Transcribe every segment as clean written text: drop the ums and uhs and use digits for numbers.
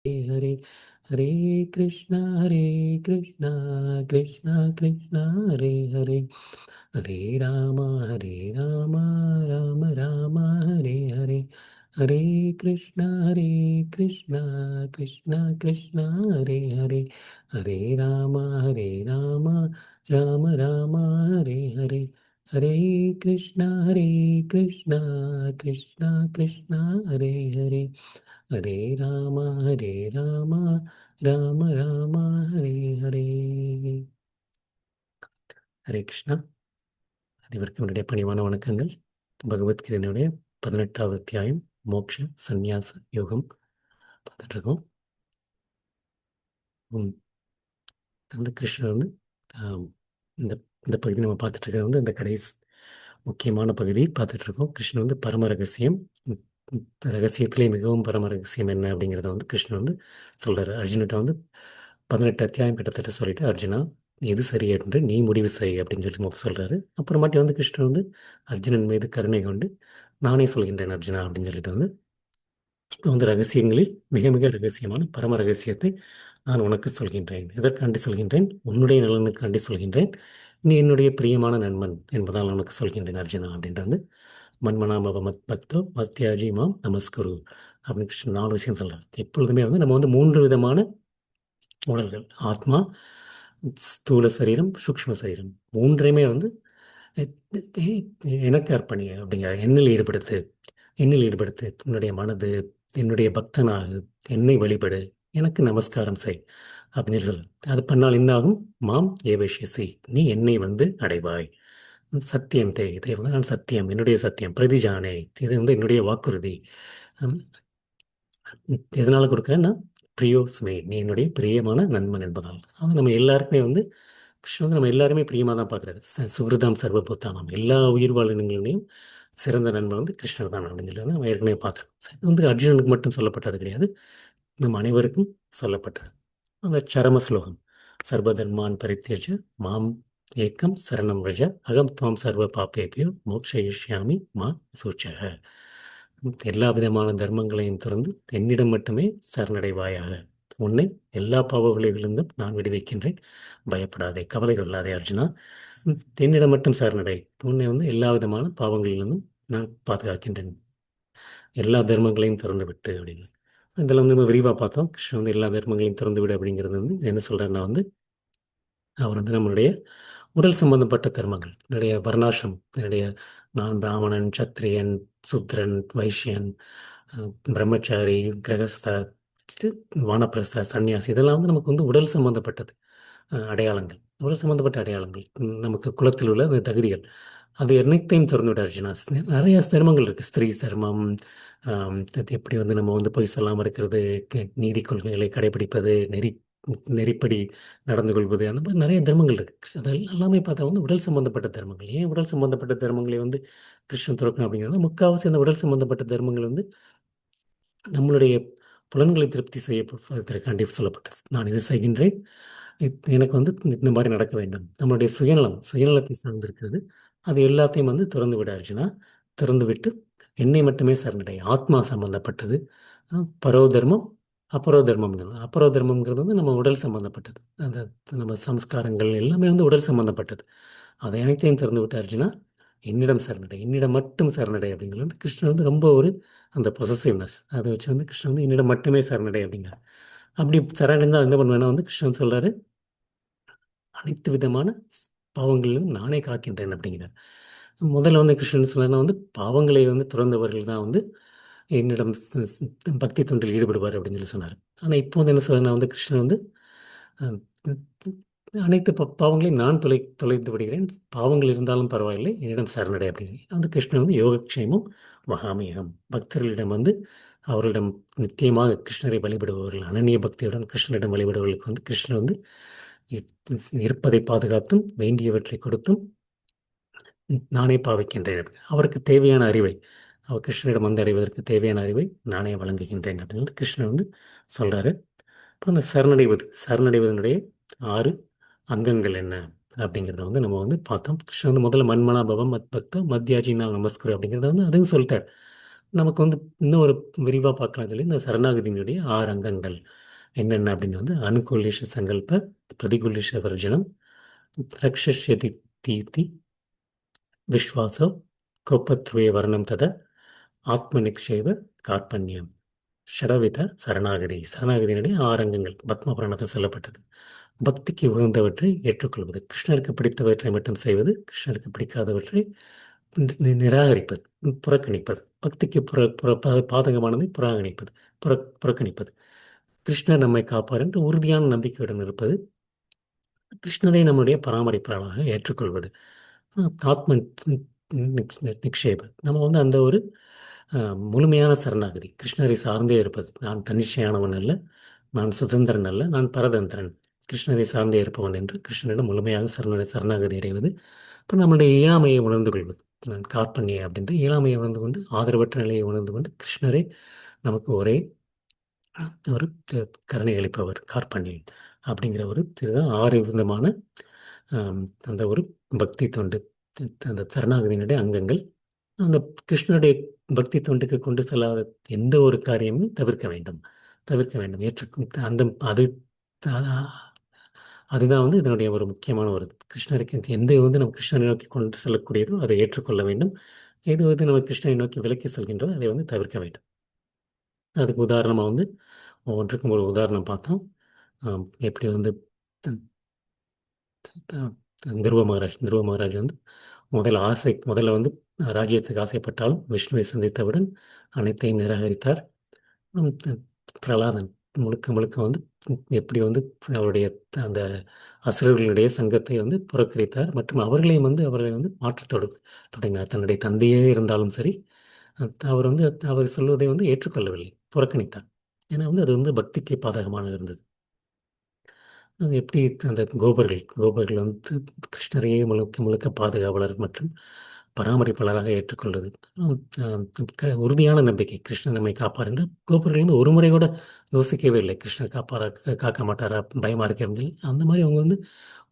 हरे हरे हरे कृष्णा कृष्णा कृष्णा हरे हरे हरे हरे राम राम राम हरे हरे हरे कृष्णा कृष्णा कृष्णा हरे हरे हरे राम राम राम हरे हरे हरे कृष्णा कृष्णा कृष्णा हरे हरे हरे राम राम राम हरे हरे. ஹரே கிருஷ்ணா. அனைவருக்கும் என்னுடைய பணிவான வணக்கங்கள். பகவத்கீதையினுடைய 18வது அத்தியாயம் மோக்ஷ சந்நியாச யோகம் பார்த்துட்டு இருக்கோம். வந்து கிருஷ்ணர் வந்து ஆம், இந்த இந்த பகுதி நம்ம பார்த்துட்டு இருக்கிறது வந்து இந்த கடைசி முக்கியமான பகுதி பார்த்துட்டு இருக்கோம். கிருஷ்ணன் வந்து பரம ரகசியம். இந்த ரகசியத்திலே மிகவும் பரம ரகசியம் என்ன அப்படிங்கிறத வந்து கிருஷ்ணன் வந்து சொல்றாரு. அர்ஜுன்கிட்ட வந்து 18 அத்தியாயம் கிட்டத்தட்ட சொல்லிட்டு, அர்ஜுனா எது சரி என்று நீ முடிவு செய் அப்படின்னு சொல்லி முதல் சொல்றாரு. அப்புறமாட்டி வந்து கிருஷ்ணன் வந்து அர்ஜுனன் மீது கருணை கொண்டு நானே சொல்கின்றேன் அர்ஜுனா அப்படின்னு சொல்லிட்டு வந்து இப்போ வந்து ரகசியங்களில் மிக மிக ரகசியமான பரம ரகசியத்தை நான் உனக்கு சொல்கின்றேன். எதற்காண்டி சொல்கின்றேன்? உன்னுடைய நலனுக்காண்டி சொல்கின்றேன். நீ என்னுடைய பிரியமான நண்பன் என்பதால் உனக்கு சொல்கின்றேன் அர்ஜுனா அப்படின்ட்டு வந்து மன்மனாபவ மத் பக்தோ மத்யாஜி மாம் நமஸ்குரு அப்படின்னு கிருஷ்ணன் 4 விஷயம் சொல்கிறார். எப்பொழுதுமே வந்து நம்ம வந்து 3 விதமான உடல்கள், ஆத்மா, ஸ்தூல சரீரம், சூக்ஷ்ம சரீரம், மூன்றையுமே வந்து எனக்கு அர்ப்பணி அப்படிங்கிற என்னில் ஈடுபடுத்து உன்னுடைய மனது என்னுடைய பக்தனாகு, என்னை வழிபடு, எனக்கு நமஸ்காரம் செய் அப்படின்னு சொல்லு. அது பண்ணால் என்னாகும்? மாம் ஏவேஷசி, நீ என்னை வந்து அடைவாய். சத்தியம் இதை வந்து நான் சத்தியம், என்னுடைய சத்தியம், பிரதிஜானே, இது வந்து என்னுடைய வாக்குறுதி. எதனால கொடுக்குறேன்னா பிரியோஸ்மே, நீ என்னுடைய பிரியமான நண்பன் என்பதால். அது நம்ம எல்லாருக்குமே வந்து கிருஷ்ணன் வந்து நம்ம எல்லாருமே பிரியமாக தான் பார்க்குறாரு. சுகிருதாம் சர்வபூத்தானாம், எல்லா உயிர் வாழினங்களையும் சிறந்த நண்பன் வந்து கிருஷ்ணர் தான் அப்படின்னு சொல்லி வந்து நம்ம ஏற்கனவே பார்த்துருக்கோம். இது வந்து அர்ஜுனனுக்கு மட்டும் சொல்லப்பட்டது கிடையாது, நம் அனைவருக்கும் சொல்லப்பட்டது. அந்த சரம ஸ்லோகம், சர்வதர்மான் பரித்தியஜ மாம் ஏக்கம் சரணம் ரஜ அகம் துவம் சர்வ பாப்பேபியோ மோக்ஷயிஷ்யாமி மா சூச்சக. எல்லா விதமான தர்மங்களையும் திறந்து என்னிடம் மட்டுமே சரணடைவாயாக, உன்னை எல்லா பாவங்களிலிருந்தும் நான் விடுவிக்கின்றேன், பயப்படாதே, கவலை கொள்ளாதே அர்ஜுனா. என்னிடம் மட்டும் சரணடை, உன்னை வந்து எல்லா விதமான பாவங்களிலிருந்தும் நான் பாதுகாக்கின்றேன், எல்லா தர்மங்களையும் திறந்து விட்டு அப்படின்னு. இதில் வந்து நம்ம விரிவாக பார்த்தோம். கிருஷ்ணன் வந்து எல்லா தர்மங்களையும் திறந்து விடு அப்படிங்கிறது வந்து என்ன சொல்கிறாருன்னா வந்து அவர் வந்து நம்மளுடைய உடல் சம்பந்தப்பட்ட தர்மங்கள், என்னுடைய வர்ணாசிரம், என்னுடைய நான் பிராமணன், சத்திரியன், சூத்ரன், வைஷ்யன், பிரம்மச்சாரி, கிரகஸ்த, இது வானப்பிரஸ்த, சன்னியாசி, இதெல்லாம் வந்து நமக்கு வந்து உடல் சம்பந்தப்பட்டது. அடையாளங்கள், உடல் சம்பந்தப்பட்ட அடையாளங்கள், நமக்கு குலத்தில் உள்ள அந்த தகுதிகள், அது அனைத்தையும் திறந்து விட அர்ஜுனா. நிறைய தர்மங்கள் இருக்குது. ஸ்திரீ தர்மம், அது எப்படி வந்து நம்ம வந்து பொய் சொல்லாமல் இருக்கிறது, நீதி கொள்கைகளை கடைபிடிப்பது, நெறிப்படி நடந்து கொள்வது, அந்த மாதிரி நிறைய தர்மங்கள் இருக்குது. அதெல்லாம் எல்லாமே பார்த்தா வந்து உடல் சம்பந்தப்பட்ட தர்மங்கள். ஏன் உடல் சம்பந்தப்பட்ட தர்மங்களை வந்து கிருஷ்ணன் துறக்கணும் அப்படிங்கிறது, முக்கால்வாசி அந்த உடல் சம்பந்தப்பட்ட தர்மங்கள் வந்து நம்மளுடைய புலன்களை திருப்தி செய்யப்படுவதற்காண்டி சொல்லப்பட்டது. நான் இது செய்கின்றேன், எனக்கு வந்து இந்த மாதிரி நடக்க வேண்டும். நம்மளுடைய சுயநலத்தை சார்ந்திருக்கிறது. அது எல்லாத்தையும் வந்து திறந்து விட அர்ஜுனா. திறந்து விட்டு என்னை மட்டுமே சரணடை. ஆத்மா சம்பந்தப்பட்டது. பரோதர்மம், அபரோதர்மம். அபரோதர்மம்ங்கிறது வந்து நம்ம உடல் சம்பந்தப்பட்டது. அந்த நம்ம சம்ஸ்காரங்கள் எல்லாமே வந்து உடல் சம்பந்தப்பட்டது. அதை அனைத்தையும் திறந்து விட்டு அர்ஜுனா என்னிடம் சரணடை, என்னிடம் மட்டும் சரணடை அப்படிங்கிறது வந்து கிருஷ்ணன் வந்து ரொம்ப ஒரு அந்த பொசசிவ்னஸ் அதை வச்சு வந்து கிருஷ்ணன் வந்து என்னிடம் மட்டுமே சரணடை அப்படிங்கிறார். அப்படி சரணடைந்தால் என்ன பண்ணுவேன்னா வந்து கிருஷ்ணன் சொல்றாரு, அனைத்து விதமான பாவங்களிலும் நானே காக்கின்றேன் அப்படிங்கிறார். முதல்ல வந்து கிருஷ்ணன் சொல்றா வந்து பாவங்களை வந்து துறந்தவர்கள் தான் வந்து என்னிடம் பக்தி தொண்டில் ஈடுபடுவார் அப்படின்னு சொல்லி சொன்னார். ஆனால் இப்போ வந்து என்ன சொல்றேன்னா வந்து கிருஷ்ணன் வந்து அஹ், அனைத்து பாவங்களையும் நான் தொலைத்து விடுகிறேன், பாவங்கள் இருந்தாலும் பரவாயில்லை, என்னிடம் சரணடை அப்படின்னு வந்து கிருஷ்ணன் வந்து யோகக்ஷேமம் மகாமியகம். பக்தர்களிடம் வந்து அவர்களிடம் நித்தியமாக கிருஷ்ணரை வழிபடுபவர்கள், அனன்ய பக்தியுடன் கிருஷ்ணரிடம் வழிபடுபவர்களுக்கு வந்து கிருஷ்ணன் வந்து இருப்பதை பாதுகாத்தும் வேண்டியவற்றை கொடுத்தும் நானே பாவிக்கின்றேன். அவருக்கு தேவையான அறிவை, அவர் கிருஷ்ணரிடம் வந்து அடைவதற்கு தேவையான அறிவை நானே வழங்குகின்றேன் அப்படின்னு கிருஷ்ணன் வந்து சொல்றாரு. அப்புறம் அந்த சரணடைவதனுடைய 6 அங்கங்கள் என்ன அப்படிங்கிறத வந்து நம்ம வந்து பார்த்தோம். கிருஷ்ணன் வந்து முதல்ல மன்மனா பவம் மத் பக்தோ மத்யாஜினா நமஸ்குரு அப்படிங்கிறத வந்து அதுவும் சொல்லிட்டார். நமக்கு வந்து இன்னும் ஒரு விரிவாக பார்க்கலாம். சொல்லி இந்த சரணாகதியினுடைய 6 அங்கங்கள் என்னென்ன அப்படின்னு வந்து அனுகூலேஷ சங்கல்ப, பிரதிகூலேஷ வர்ஜனம், ரக்ஷஷ்யதி தீதி, விஸ்வாசோ, கோப்பத்வே வர்ணம் தத, ஆத்ம நிக்ஷேப, கார்பண்யம், ஷடவித சரணாகதி. சரணாகதியினுடைய 6 அங்கங்கள் பத்ம புராணத்தில் சொல்லப்பட்டது. பக்திக்கு உகந்தவற்றை ஏற்றுக்கொள்வது, கிருஷ்ணருக்கு பிடித்தவற்றை மட்டும் செய்வது, கிருஷ்ணருக்கு பிடிக்காதவற்றை நிராகரிப்பது, புறக்கணிப்பது, பக்திக்கு பாதகமானதை புறக்கணிப்பது, புறக்கணிப்பது, கிருஷ்ணர் நம்மை காப்பார் என்று உறுதியான நம்பிக்கையுடன் இருப்பது, கிருஷ்ணரை நம்முடைய பராமரிப்பாளராக ஏற்றுக்கொள்வது, ஆத்ம நிக்ஷேப, நம்ம வந்து அந்த ஒரு முழுமையான சரணாகதி, கிருஷ்ணரை சார்ந்தே இருப்பது. நான் தன்னிச்சையானவன் அல்ல, நான் சுதந்திரன் அல்ல, நான் பரதந்திரன், கிருஷ்ணரை சார்ந்தே இருப்பவன் என்று கிருஷ்ணனிடம் முழுமையாக சரணாகதி அடைவது. இப்போ நம்மளுடைய இயலாமையை உணர்ந்து கொள்வது, நான் கார்பண்யே அப்படின்ற இயலாமையை உணர்ந்து கொண்டு, ஆதரவற்ற நிலையை உணர்ந்து கொண்டு, கிருஷ்ணரே நமக்கு ஒரே ஒரு கருணை அளிப்பவர், கார்பண்யம் அப்படிங்கிற ஒரு இதுதான் 6 விதமான ஆம், அந்த ஒரு பக்தி தொண்டு, அந்த சரணாகதியினுடைய அங்கங்கள். அந்த கிருஷ்ணனுடைய பக்தி தொண்டுக்கு கொண்டு செல்லாத எந்த ஒரு காரியமும் தவிர்க்க வேண்டும், தவிர்க்க வேண்டும், ஏற்றுக்கும் அந்த அது அ- அதுதான் வந்து இதனுடைய ஒரு முக்கியமான ஒரு கிருஷ்ணருக்கு எந்த வந்து நம்ம கிருஷ்ணரை நோக்கி கொண்டு செல்லக்கூடியதோ அதை ஏற்றுக்கொள்ள வேண்டும். எது வந்து நம்ம கிருஷ்ணரை நோக்கி விலக்கி செல்கின்றோ அதை வந்து தவிர்க்க வேண்டும். அதுக்கு உதாரணமாக வந்து ஒவ்வொன்றுக்கும் ஒரு உதாரணம் பார்த்தோம். எப்படி வந்து அஹ், துருவ மகாராஜ் வந்து முதல்ல வந்து ராஜ்யத்துக்கு ஆசைப்பட்டாலும் விஷ்ணுவை சந்தித்தவுடன் அனைத்தையும் நிராகரித்தார். த- பிரகலாதன் முழுக்க முழுக்க வந்து எப்படி வந்து அவருடைய அந்த அசுரர்களுடைய சங்கத்தை வந்து புறக்கணித்தார் மற்றும் அவர்களை வந்து மாற்றத் தொடங்கினார். தன்னுடைய தந்தையே இருந்தாலும் சரி, அவர் வந்து அவர் சொல்வதை வந்து ஏற்றுக்கொள்ளவில்லை, புறக்கணித்தார். ஏன்னா வந்து அது வந்து பக்திக்கு பாதகமாக இருந்தது. அது எப்படி அந்த கோபர்கள் வந்து கிருஷ்ணரையே முழுக்க முழுக்க பாதுகாவலர் மற்றும் பராமரிப்பாளராக ஏற்றுக்கொள்வது. உறுதியான நம்பிக்கை கிருஷ்ணன் நம்மை காப்பார் என்று கோபர்கள் வந்து ஒரு முறை கூட யோசிக்கவே இல்லை. கிருஷ்ணர் காப்பாரா காக்க மாட்டாரா, பயமா இருக்கிறது. அந்த மாதிரி அவங்க வந்து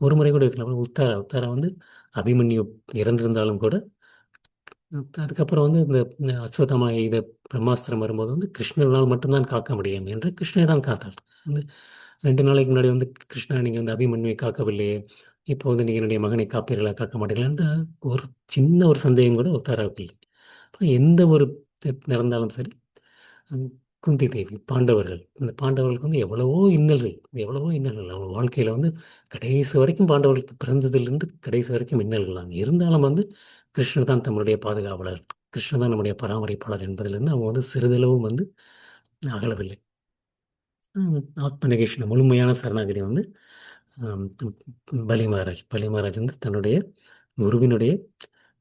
ஒரு முறை கூட யோசிக்கல. உத்தாரா வந்து அபிமன்யு இறந்திருந்தாலும் கூட அதுக்கப்புறம் வந்து இந்த அஸ்வத்தாமா இதை பிரம்மாஸ்திரம் வரும்போது வந்து கிருஷ்ணனால் மட்டும்தான் காக்க முடியும் என்று கிருஷ்ணனை தான் காத்தார். வந்து 2 நாளைக்கு முன்னாடி வந்து கிருஷ்ணா நீங்கள் வந்து அபிமன்யுவை காக்கவில்லையே, இப்போ வந்து நீங்கள் என்னுடைய மகனை காப்பீர்களா காக்க மாட்டீர்களா என்ற ஒரு சின்ன ஒரு சந்தேகம் கூட உத்தாராவுக்கு இல்லை. அப்ப எந்த ஒரு நடந்தாலும் சரி, அஹ் குந்தி தேவி பாண்டவர்கள், இந்த பாண்டவர்களுக்கு வந்து எவ்வளவோ இன்னல்கள் அவங்க வாழ்க்கையில் வந்து கடைசி வரைக்கும் பாண்டவர்களுக்கு பிறந்ததிலிருந்து கடைசி வரைக்கும் இன்னல்கள் தான் இருந்தாலும் வந்து கிருஷ்ணர் தான் தம்முடைய பாதுகாவலர், கிருஷ்ணர் தான் நம்முடைய பராமரிப்பாளர் என்பதிலிருந்து அவங்க வந்து சிறிதளவும் வந்து அகலவில்லை. ஆத்ம நிகேஷன முழுமையான சரணாகதி வந்து ஆம், பலி மகாராஜ் வந்து தன்னுடைய குருவினுடைய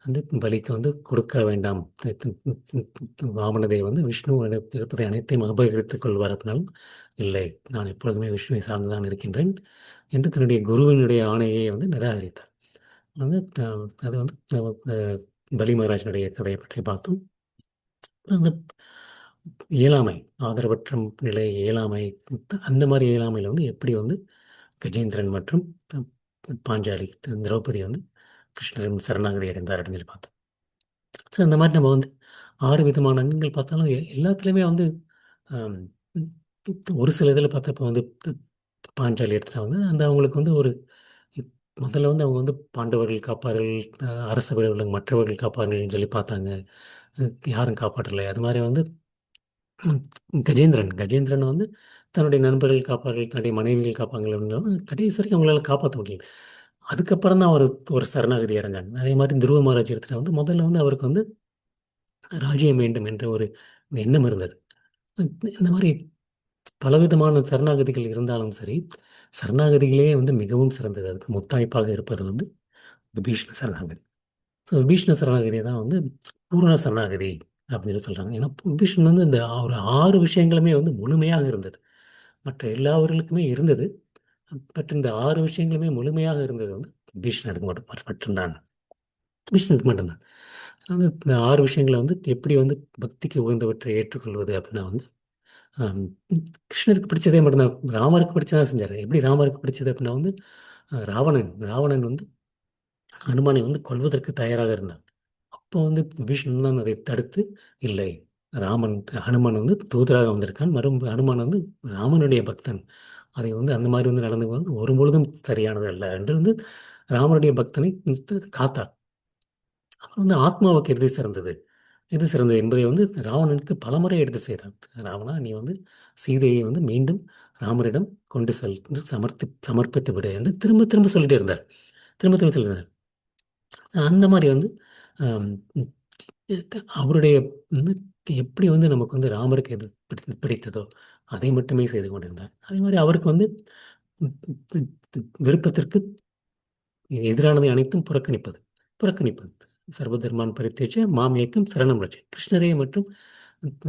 வந்து பலிக்கு வந்து கொடுக்க வேண்டாம். வாமனதை வந்து விஷ்ணு இருப்பதை அனைத்தையும் அபகரித்துக் கொள்வார். அப்படின்னாலும் இல்லை, நான் எப்பொழுதுமே விஷ்ணுவை சார்ந்துதான் இருக்கின்றேன் என்று தன்னுடைய குருவினுடைய ஆணையை வந்து நிராகரித்தார். வந்து அது வந்து பலி மகாராஜனுடைய கதையை பற்றி பார்த்தோம். அந்த இயலாமை, ஆதரவற்ற நிலை, இயலாமை, அந்த மாதிரி இயலாமையில் வந்து எப்படி வந்து கஜேந்திரன் மற்றும் பாஞ்சாலி திரௌபதி வந்து கிருஷ்ணரின் சரணாகதி அடைந்தார் அப்படின்னு சொல்லி பார்த்தோம். ஸோ இந்த மாதிரி நம்ம வந்து 6 விதமான அங்கங்கள் பார்த்தாலும் எல்லாத்துலேயுமே வந்து ஆம், ஒரு சில இதில் பார்த்தப்ப வந்து பாஞ்சாலி இடத்துல வந்து அந்த அவங்களுக்கு வந்து ஒரு இ- முதல்ல வந்து அவங்க வந்து பாண்டவர்கள் காப்பார்கள், அரச வீரர்கள் மற்றவர்கள் காப்பார்கள்னு சொல்லி பார்த்தாங்க. யாரும் காப்பாற்றலை. அது மாதிரி வந்து ம், கஜேந்திரன் வந்து தன்னுடைய நண்பர்கள் காப்பார்கள், தன்னுடைய மனைவிகள் காப்பாங்கள் அப்படின்னாலும் கடைசி வரைக்கும் அவங்களால காப்பாற்ற முடியல. அதுக்கப்புறம் தான் அவர் ஒரு சரணாகதி அடைஞ்சாங்க. அதே மாதிரி துருவ மகாராஜ் இடத்துல வந்து முதல்ல வந்து அவருக்கு வந்து ராஜ்யம் வேண்டும் என்ற ஒரு எண்ணம் இருந்தது. இந்த மாதிரி பலவிதமான சரணாகதிகள் இருந்தாலும் சரி, சரணாகதிகளே வந்து மிகவும் சிறந்தது. அதுக்கு முத்தாய்ப்பாக இருப்பது வந்து விபீஷ்ண சரணாகதி. ஸோ விபீஷ்ண சரணாகதி தான் வந்து பூரண சரணாகதி அப்படின்னு சொல்கிறாங்க. ஏன்னா விபீஷ்ணன் வந்து இந்த ஒரு 6 விஷயங்களுமே வந்து முழுமையாக இருந்தது. மற்ற எல்லாவர்களுக்குமே இருந்தது. பட் இந்த 6 விஷயங்களுமே முழுமையாக இருந்தது வந்து விபீஷ்ணனுக்கு மட்டும்தான். விபீஷ்ணனுக்கு மட்டும்தான். அதாவது இந்த 6 விஷயங்களை வந்து எப்படி வந்து பக்திக்கு உகந்தவற்றை ஏற்றுக்கொள்வது அப்படின்னா வந்து ஆம், கிருஷ்ணருக்கு பிடிச்சதே மட்டும்தான், ராமருக்கு பிடிச்சதான் செஞ்சார். எப்படி ராமருக்கு பிடிச்சது அப்படின்னா வந்து ராவணன் வந்து ஹனுமானை வந்து கொல்வதற்கு தயாராக இருந்தான். அப்போ வந்து விபீஷணன் தான் அதை தடுத்து இல்லை, ராமன் ஹனுமான் வந்து தூதராக வந்திருக்கான். ஹனுமான் வந்து ராமனுடைய பக்தன். அதை வந்து அந்த மாதிரி வந்து நடந்து வந்து ஒரு பொழுதும் சரியானது அல்ல என்று வந்து ராமனுடைய பக்தனை காத்தார். அப்புறம் வந்து ஆத்மாவுக்கு எது சிறந்தது, எது சிறந்தது என்பதை வந்து ராவணனுக்கு பலமுறை எடுத்து செய்தான். ராவணா, நீ வந்து சீதையை வந்து மீண்டும் ராமரிடம் கொண்டு செல் என்று சமர்ப்பித்து விடு என்று திரும்ப திரும்ப சொல்லிட்டே இருந்தார். திரும்ப திரும்ப சொல்லியிருந்தார். அந்த மாதிரி வந்து ஆம், அவருடைய வந்து எப்படி வந்து நமக்கு வந்து ராமருக்கு எது பிடித்ததோ அதை மட்டுமே செய்து கொண்டிருந்தார். அதே மாதிரி அவருக்கு வந்து விருப்பத்திற்கு எதிரானதை அனைத்தும் புறக்கணிப்பது. புறக்கணிப்பது. சர்வதர்மான் பரித்தேஜ மாம் ஏக்கம் சரணம் ரட்சை. கிருஷ்ணரே மட்டும்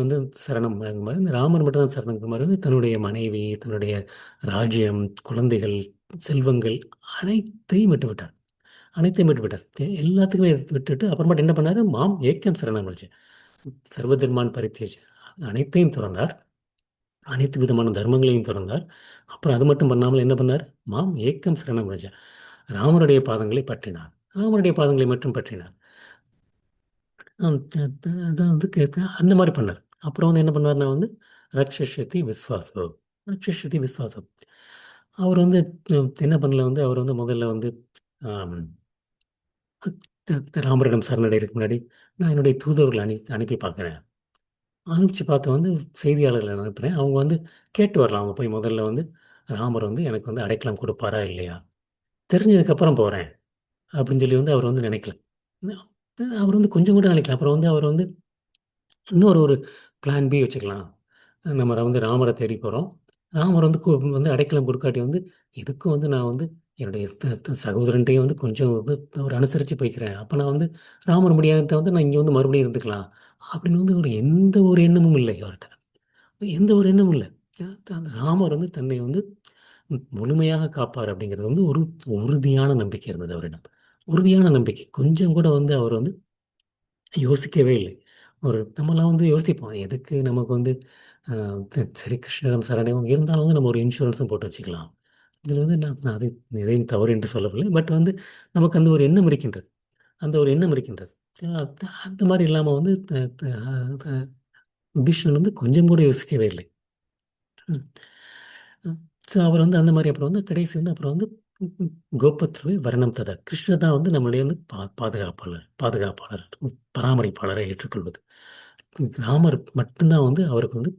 வந்து சரணம் வாங்குமாறு, இந்த ராமர் மட்டும் தான் சரணம் மாதிரி வந்து தன்னுடைய மனைவி, தன்னுடைய ராஜ்யம், குழந்தைகள், செல்வங்கள் அனைத்தையும் விட்டுவிட்டார். அனைத்தையும் விட்டுவிட்டார். எல்லாத்துக்குமே விட்டுட்டு அப்புறமேட்டு என்ன பண்ணாரு? மாம் ஏக்கம் சரணம் ரட்சை. சர்வதர்மான் பரித்தேஜ அனைத்தையும் துறந்தார். அனைத்து விதமான தர்மங்களையும் துறந்தார். அப்புறம் அது மட்டும் பண்ணாமல் என்ன பண்ணார்? மாம் ஏக்கம் சரணம் ரஜா. ராமருடைய பாதங்களை பற்றினார். ராமருடைய பாதங்களை மட்டும் பற்றினார். அதான் வந்து கேட்க அந்த மாதிரி பண்ணார். அப்புறம் வந்து என்ன பண்ணார்னா வந்து ரக்ஷதி விஸ்வாசம். ரக்ஷதி விஸ்வாசம். அவர் வந்து என்ன பண்ணல வந்து அவர் வந்து முதல்ல வந்து ஆம், ராமரிடம் சரணடைறதுக்கு முன்னாடி நான் என்னுடைய தூதர்களை அனுப்பி பார்க்குறேன். அனுப்பிச்சு பார்த்து வந்து செய்தியாளர்களை அனுப்புகிறேன். அவங்க வந்து கேட்டு வரலாம். அவங்க போய் முதல்ல வந்து ராமர் வந்து எனக்கு வந்து அடைக்கலம் கொடுப்பாரா இல்லையா, தெரிஞ்சதுக்கப்புறம் போகிறேன் அப்படின்னு சொல்லி வந்து அவர் வந்து நினைக்கல. அவர் வந்து கொஞ்சம் கூட நினைக்கல. அப்புறம் வந்து அவர் வந்து இன்னொரு ஒரு பிளான் பி வச்சுக்கலாம். நம்ம வந்து ராமரை தேடி போகிறோம். ராமர் வந்து வந்து அடைக்கலம் கொடுக்காட்டி வந்து இதுக்கும் வந்து நான் வந்து என்னுடைய சகோதரன்ட்டையும் வந்து கொஞ்சம் வந்து ஒரு அனுசரித்து போய்க்கிறேன். அப்போ நான் வந்து ராமர் முடியாத வந்து நான் இங்கே வந்து மறுபடியும் இருந்துக்கலாம் அப்படின்னு வந்து ஒரு எந்த ஒரு எண்ணமும் இல்லை அவர்கிட்ட. எந்த ஒரு எண்ணமும் இல்லை. அந்த ராமர் வந்து தன்னை வந்து முழுமையாக காப்பார் அப்படிங்கிறது வந்து ஒரு உறுதியான நம்பிக்கை இருந்தது அவரிடம். உறுதியான நம்பிக்கை. கொஞ்சம் கூட வந்து அவர் வந்து யோசிக்கவே இல்லை. ஒரு நம்மலாம் வந்து யோசிப்போம். எதுக்கு நமக்கு வந்து சரி கிருஷ்ணரிடம் சரணடைவோம். இருந்தாலும் வந்து நம்ம ஒரு இன்சூரன்ஸும் போட்டு வச்சுக்கலாம். இதில் வந்து நான் நான் அது எதையும் தவறு என்று சொல்லவில்லை. பட் வந்து நமக்கு அந்த ஒரு எண்ணம் இருக்கின்றது. அந்த ஒரு எண்ணம் இருக்கின்றது. அந்த மாதிரி இல்லாமல் வந்து விபீஷணன் வந்து கொஞ்சம் கூட யோசிக்கவே இல்லை. ஸோ அவர் வந்து அந்த மாதிரி அப்புறம் வந்து கடைசி வந்து அப்புறம் வந்து கோபத்ருவே வர்ணம் ததா. கிருஷ்ணர் தான் வந்து நம்மளுடைய வந்து பாதுகாப்பாளர், பராமரிப்பாளரை ஏற்றுக்கொள்வது. ராமர் மட்டும்தான் வந்து அவருக்கு வந்து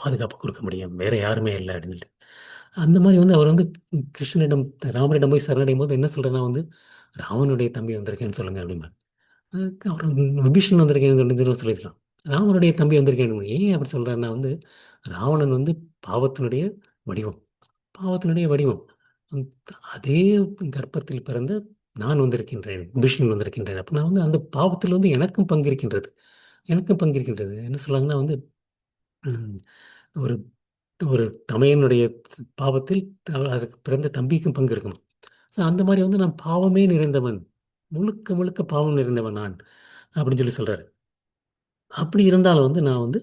பாதுகாப்பு கொடுக்க முடியும். வேற யாருமே இல்லை அப்படின்னு சொல்லிட்டு. அந்த மாதிரி வந்து அவர் வந்து கிருஷ்ணனிடம் ராமரிடம் போய் சரணடையும் போது என்ன சொல்றேன்னா வந்து ராவனுடைய தம்பி வந்திருக்கேன்னு சொல்லுங்க அப்படிமா. அவர் விபீஷன் வந்திருக்கேன்னு சொல்லியிருக்கலாம். ராமனுடைய தம்பி வந்திருக்கேன். ஏன் அப்படி சொல்றேன்னா வந்து ராவணன் வந்து பாவத்தினுடைய வடிவம். பாவத்தினுடைய வடிவம். அதே கர்ப்பத்தில் பிறந்த நான் வந்திருக்கின்றேன், விஷ்ணு வந்திருக்கின்றேன். அப்போ நான் வந்து அந்த பாவத்தில் வந்து எனக்கும் பங்கு இருக்கின்றது. எனக்கும் பங்கு இருக்கின்றது. என்ன சொல்லுவாங்கன்னா வந்து ம், ஒரு ஒரு தமையனுடைய பாவத்தில் அதற்கு பிறந்த தம்பிக்கும் பங்கு இருக்கும். ஸோ அந்த மாதிரி வந்து நான் பாவமே நிறைந்தவன், முழுக்க முழுக்க பாவம் நிறைந்தவன் நான் அப்படின்னு சொல்லி சொல்றாரு. அப்படி இருந்தாலும் வந்து நான் வந்து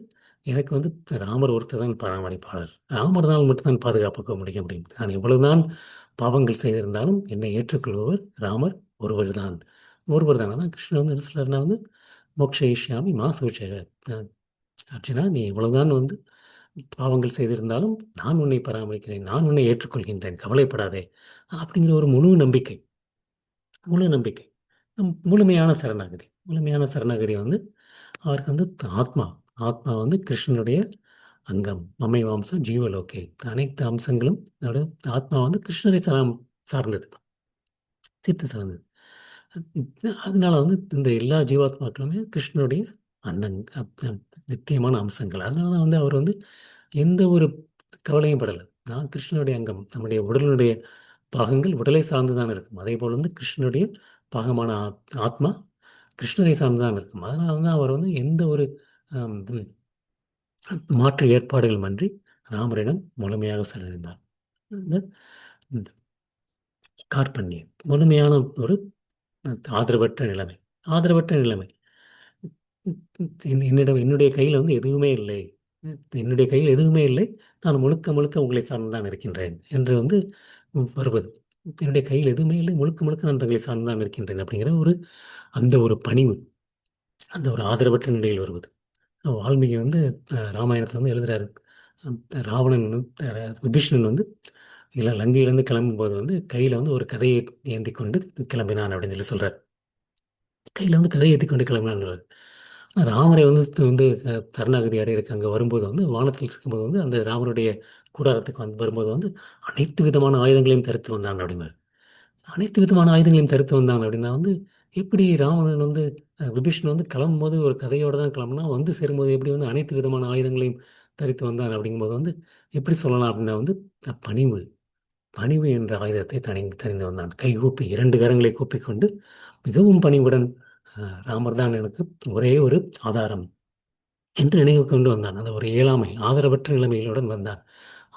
எனக்கு வந்து ராமர் ஒருத்தர் தான் பராமரிப்பாளர். ராமர்னால் மட்டும்தான் பாதுகாப்புக்க முடியும். நான் எவ்வளவுதான் பாவங்கள் செய்திருந்தாலும் என்னை ஏற்றுக்கொள்பவர் ராமர் ஒருவர் தான். ஒருவர் தான். ஆனால் கிருஷ்ணன் வந்து என்ன சொல்றாருன்னா வந்து மோக்ஷயிஷ்யாமி மா சூச்சக. அர்ஜுனா, நீ எவ்வளவுதான் வந்து பாவங்கள் செய்திருந்தாலும் நான் உன்னை பராமரிக்கிறேன். நான் உன்னை ஏற்றுக்கொள்கின்றேன். கவலைப்படாதே. அப்படிங்கிற ஒரு முழு நம்பிக்கை. முழு நம்பிக்கை. முழுமையான சரணாகதி. முழுமையான சரணாகதி வந்து அவருக்கு வந்து ஆத்மா. ஆத்மா வந்து கிருஷ்ணனுடைய அங்கம். மமை மாம்சம் ஜீவலோகே. அனைத்து அம்சங்களும் அதோட ஆத்மா வந்து கிருஷ்ணரை சார்ந்தது. சித்து சார்ந்தது. அதனால வந்து இந்த எல்லா ஜீவாத்மாக்களுமே கிருஷ்ணனுடைய அண்ணன் நித்தியமான அம்சங்கள். அதனால தான் வந்து அவர் வந்து எந்த ஒரு கவலையும் படலை. நான் கிருஷ்ணனுடைய அங்கம். நம்முடைய உடலுடைய பாகங்கள் உடலை சார்ந்து தான் இருக்கும். அதே போல் வந்து கிருஷ்ணனுடைய பாகமான ஆத்மா கிருஷ்ணரை சார்ந்து தான் இருக்கும். அதனால வந்து அவர் வந்து எந்த ஒரு ஆம், மாற்று ஏற்பாடுகள் அன்றி ராமரிடம் முழுமையாக சரணடைந்தார். இந்த இந்த கார்பண்யம் முழுமையான ஒரு ஆதரவற்ற நிலைமை. ஆதரவற்ற நிலைமை. என்னிடம் என்னுடைய கையில் வந்து எதுவுமே இல்லை. என்னுடைய கையில் எதுவுமே இல்லை. நான் முழுக்க முழுக்க உங்களை சார்ந்து தான் இருக்கின்றேன் என்று வந்து வருவது. என்னுடைய கையில் எதுவுமே இல்லை. முழுக்க முழுக்க நான் தங்களை சார்ந்து தான் இருக்கின்றேன் அப்படிங்கிற ஒரு அந்த ஒரு பணிவு, அந்த ஒரு ஆதரவற்ற நிலையில் வருவது. வால்மீகி வந்து ராமாயணத்தில் வந்து எழுதுறாரு. ராவணன் வந்து விபீஷணன் வந்து இல்லை லங்கையிலேருந்து கிளம்பும்போது வந்து கையில் வந்து ஒரு கதையை ஏந்தி கொண்டு கிளம்பினான் அப்படின்னு சொல்லி சொல்கிறார். கையில் வந்து கதையை ஏற்றி கொண்டு கிளம்பினான். ராமரை வந்து சரணாகதி அடையிறதுக்கு அங்கே வரும்போது வந்து வானத்தில் இருக்கும்போது வந்து அந்த ராமருடைய கூடாரத்துக்கு வந்து வரும்போது வந்து அனைத்து விதமான ஆயுதங்களையும் தரித்து வந்தான் அப்படின்னாரு. அனைத்து விதமான ஆயுதங்களையும் தரித்து வந்தான் அப்படின்னா வந்து எப்படி ராவணன் வந்து விபீஷணன் வந்து கிளம்பும்போது ஒரு கதையோடு தான் கிளம்புனா வந்து சேரும்போது எப்படி வந்து அனைத்து விதமான ஆயுதங்களையும் தரித்து வந்தான் அப்படிங்கும்போது வந்து எப்படி சொல்லலாம் அப்படின்னா வந்து பணிவு. பணிவு என்ற ஆயுதத்தை தெரிந்து வந்தான். கைகூப்பி இரண்டு கரங்களை கூப்பிக்கொண்டு மிகவும் பணிவுடன் ராமர் தான் எனக்கு ஒரே ஒரு ஆதாரம் என்று நினைவு கொண்டு வந்தான். அந்த ஒரு இயலாமை ஆதரவற்ற நிலைமைகளுடன் வந்தான்.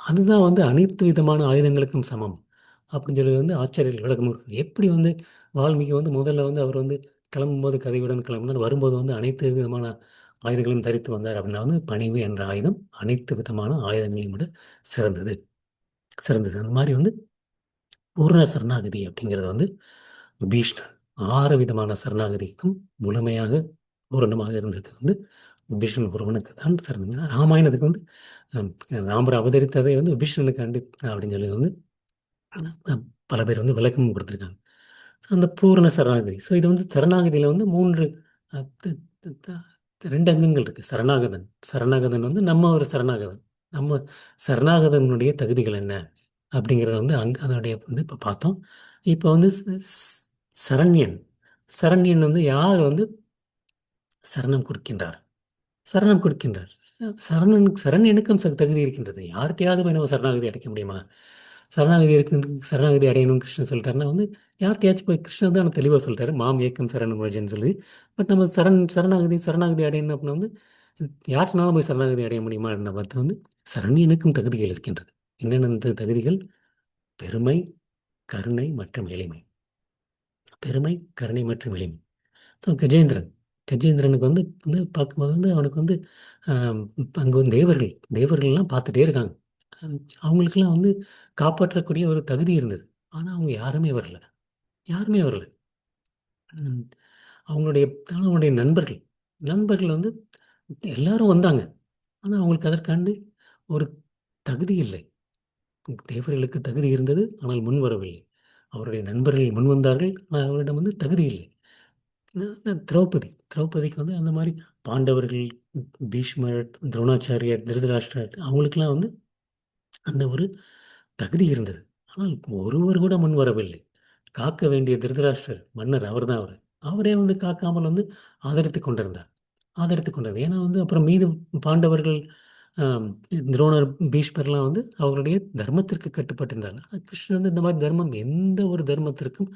அதுதான் வந்து அனைத்து விதமான ஆயுதங்களுக்கும் சமம் அப்படின்னு சொல்லி வந்து ஆச்சாரியர்கள் விளக்கம் கொடுக்குது. எப்படி வந்து வால்மீகி வந்து முதல்ல வந்து அவர் வந்து கிளம்பும்போது கதையுடன் கிளம்பினார், வரும்போது வந்து அனைத்து விதமான ஆயுதங்களையும் தரித்து வந்தார் அப்படின்னா வந்து பணிவு என்ற ஆயுதம் அனைத்து விதமான ஆயுதங்களையும் விட சிறந்தது. சிறந்தது அந்த மாதிரி வந்து பூர்ண சரணாகதி அப்படிங்கிறது வந்து விபீஷ்ணர் 6 விதமான சரணாகதிக்கும் முழுமையாக பூரணமாக இருந்தது வந்து விபீஷணன் ஒருவனுக்கு தான் சிறந்தது. ராமாயணத்துக்கு வந்து அஹ், ராமர் அவதரித்ததை வந்து விபீஷணனுக்காண்டி அப்படின்னு சொல்லி வந்து அஹ், பல பேர் வந்து விளக்கமும் கொடுத்துருக்காங்க. ஸோ அந்த பூரண சரணாகதி. ஸோ இது வந்து சரணாகதியில் வந்து 3 அஹ், த- த- த- 2 அங்கங்கள் இருக்குது. சரணாகதன் சரணாகதன் வந்து நம்ம ஒரு சரணாகதன். நம்ம சரணாகதனுடைய தகுதிகள் என்ன அப்படிங்கிறத வந்து அதனுடைய வந்து இப்போ பார்த்தோம். இப்போ வந்து சரண்யன். சரண்யன் வந்து யார் வந்து சரணம் கொடுக்கின்றார்? சரணம் கொடுக்கின்றார். சரண்யனுக்கும் தகுதி இருக்கின்றது. யார்கிட்டயாவது போய் நம்ம சரணாகதி அடைக்க முடியுமா? சரணாகதி இருக்கு. சரணாகதி அடையணும் கிருஷ்ணன் சொல்லிட்டாருன்னா வந்து யார்கிட்டயாச்சும் போய் கிருஷ்ணன் தான் தெளிவாக சொல்லிட்டாரு, மாம் ஏக்கம் சரணம் ரஜன்னு சொல்லி. பட் நம்ம சரணாகதி சரணாகதி அடையணும் அப்படின்னா வந்து யாருக்குனாலும் போய் சரணாகதி அடைய முடியுமா என்ன பார்த்து வந்து சரண்யனுக்கும் தகுதிகள் இருக்கின்றது. என்னென்ன அந்த தகுதிகள்? பெருமை, கருணை மற்றும் எளிமை. பெருமை, கருணை மற்றும் எளிமை. ஸோ கஜேந்திரன். கஜேந்திரனுக்கு வந்து வந்து பார்க்கும்போது வந்து அவனுக்கு வந்து அங்கே வந்து தேவர்கள்லாம் பார்த்துட்டே இருக்காங்க. அவங்களுக்கெல்லாம் வந்து காப்பாற்றக்கூடிய ஒரு தகுதி இருந்தது. ஆனால் அவங்க யாருமே வரல. யாருமே வரல. ம், அவங்களுடைய அவங்களுடைய நண்பர்கள் நண்பர்கள் வந்து எல்லாரும் வந்தாங்க. ஆனால் அவங்களுக்கு அதற்காண்டு ஒரு தகுதி இல்லை. தேவர்களுக்கு தகுதி இருந்தது, ஆனால் முன் வரவில்லை. அவருடைய நண்பர்கள் முன் வந்தார்கள், ஆனால் அவரிடம் வந்து தகுதி இல்லை. திரௌபதிக்கு வந்து அந்த மாதிரி பாண்டவர்கள், பீஷ்மர், துரோணாச்சாரியார், திருதராஷ்டிரர் அவங்களுக்கெல்லாம் வந்து அந்த ஒரு தகுதி இருந்தது. ஆனால் ஒருவர் கூட முன் வரவில்லை. காக்க வேண்டிய திருதராஷ்டிரர் மன்னர் அவர்தான் அவர். அவரே வந்து காக்காமல் வந்து ஆதரித்து கொண்டிருந்தார். ஆதரித்து கொண்டிருந்தார். ஏன்னா வந்து அப்புறம் மீது பாண்டவர்கள், ஆம், துரோணர், பீஷ்மர்லாம் வந்து அவர்களுடைய தர்மத்திற்கு கட்டுப்பட்டிருந்தாங்க. ஆனா கிருஷ்ணன் வந்து இந்த மாதிரி தர்மம் எந்த ஒரு தர்மத்திற்கும்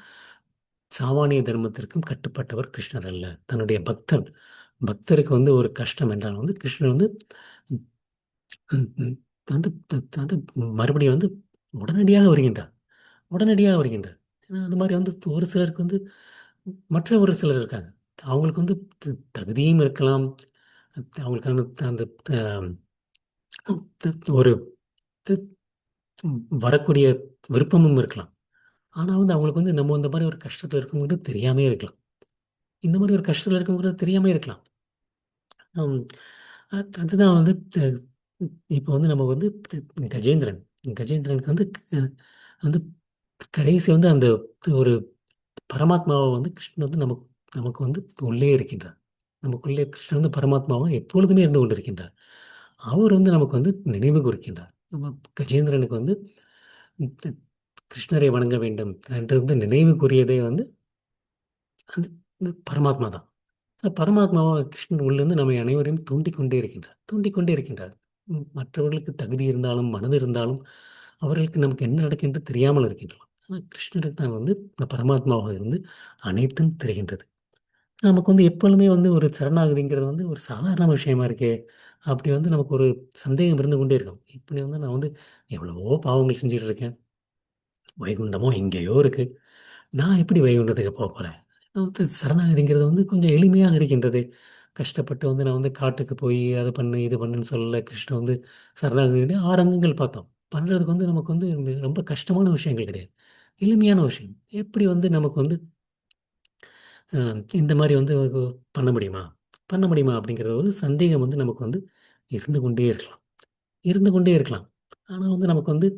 சாமானிய தர்மத்திற்கும் கட்டுப்பட்டவர் கிருஷ்ணர் அல்ல. தன்னுடைய பக்தருக்கு வந்து ஒரு கஷ்டம் என்றால் வந்து கிருஷ்ணர் வந்து ம், ம், வந்து வந்து மறுபடியும் வந்து உடனடியாக வருகின்றார். உடனடியாக வருகின்றார். ஏன்னா அது மாதிரி வந்து ஒரு சிலருக்கு வந்து மற்ற ஒரு சிலர் இருக்காங்க. அவங்களுக்கு வந்து தகுதியும் இருக்கலாம். அவங்களுக்கான அந்த அஹ், ஒரு தி- வரக்கூடிய விருப்பமும் இருக்கலாம். ஆனால் வந்து அவங்களுக்கு வந்து நம்ம இந்த மாதிரி ஒரு கஷ்டத்தில் இருக்கவங்களுக்கு தெரியாமே இருக்கலாம். இந்த மாதிரி ஒரு கஷ்டத்தில் இருக்கவங்களுக்கு தெரியாமே இருக்கலாம். ஹம், அதுதான் வந்து இப்போ வந்து நம்ம வந்து கஜேந்திரன் கஜேந்திரனுக்கு வந்து வந்து கடைசி வந்து அந்த ஒரு பரமாத்மாவை வந்து கிருஷ்ணன் வந்து நமக்கு நமக்கு வந்து உள்ளே இருக்கின்றார். நமக்குள்ளே கிருஷ்ணன் வந்து பரமாத்மாவை எப்பொழுதுமே இருந்து கொண்டிருக்கின்றார். அவர் வந்து நமக்கு வந்து நினைவு கூர்க்கின்றார். நம்ம கஜேந்திரனுக்கு வந்து தி- கிருஷ்ணரை வணங்க வேண்டும் என்று வந்து நினைவு கூறியதே வந்து அந்த இந்த பரமாத்மா தான். பரமாத்மாவா கிருஷ்ணன் உள்ளிருந்து நம்மை அனைவரையும் தூண்டிக்கொண்டே இருக்கின்றார். தூண்டிக்கொண்டே இருக்கின்றார். மற்றவர்களுக்கு தகுதி இருந்தாலும் மனது இருந்தாலும் அவர்களுக்கு நமக்கு என்ன நடக்கின்ற தெரியாமல் இருக்கின்றன. ஆனால் கிருஷ்ணருக்கு தான் வந்து இந்த பரமாத்மாவாக இருந்து அனைத்தும் தெரிகின்றது. நமக்கு வந்து எப்பொழுதுமே வந்து ஒரு சரணாகதிங்கிறது வந்து ஒரு சாதாரண விஷயமா இருக்கே அப்படி வந்து நமக்கு ஒரு சந்தேகம் இருந்து கொண்டே இருக்கும். இப்படி வந்து நான் வந்து எவ்வளவோ பாவங்கள் செஞ்சுட்டு இருக்கேன். வைகுண்டமோ எங்கேயோ இருக்கு. நான் எப்படி வைகுண்டத்துக்கு போறேன்? வந்து சரணாகதிங்கிறது வந்து கொஞ்சம் எளிமையாக இருக்கின்றது. கஷ்டப்பட்டு வந்து நான் வந்து காட்டுக்கு போய் அதை பண்ணு, இது பண்ணுன்னு சொல்லல. கிருஷ்ணன் வந்து சரணாகதியுடைய 6 அங்கங்கள் பார்த்தோம். பண்றதுக்கு வந்து நமக்கு வந்து ரொம்ப கஷ்டமான விஷயங்கள் கிடையாது. எளிமையான விஷயம். எப்படி வந்து நமக்கு வந்து இந்த மாரி வந்து பண்ண முடியுமா? பண்ண முடியுமா அப்படிங்கிற ஒரு சந்தேகம் வந்து நமக்கு வந்து இருந்து கொண்டே இருக்கலாம். இருந்து கொண்டே இருக்கலாம். ஆனா வந்து நமக்கு வந்து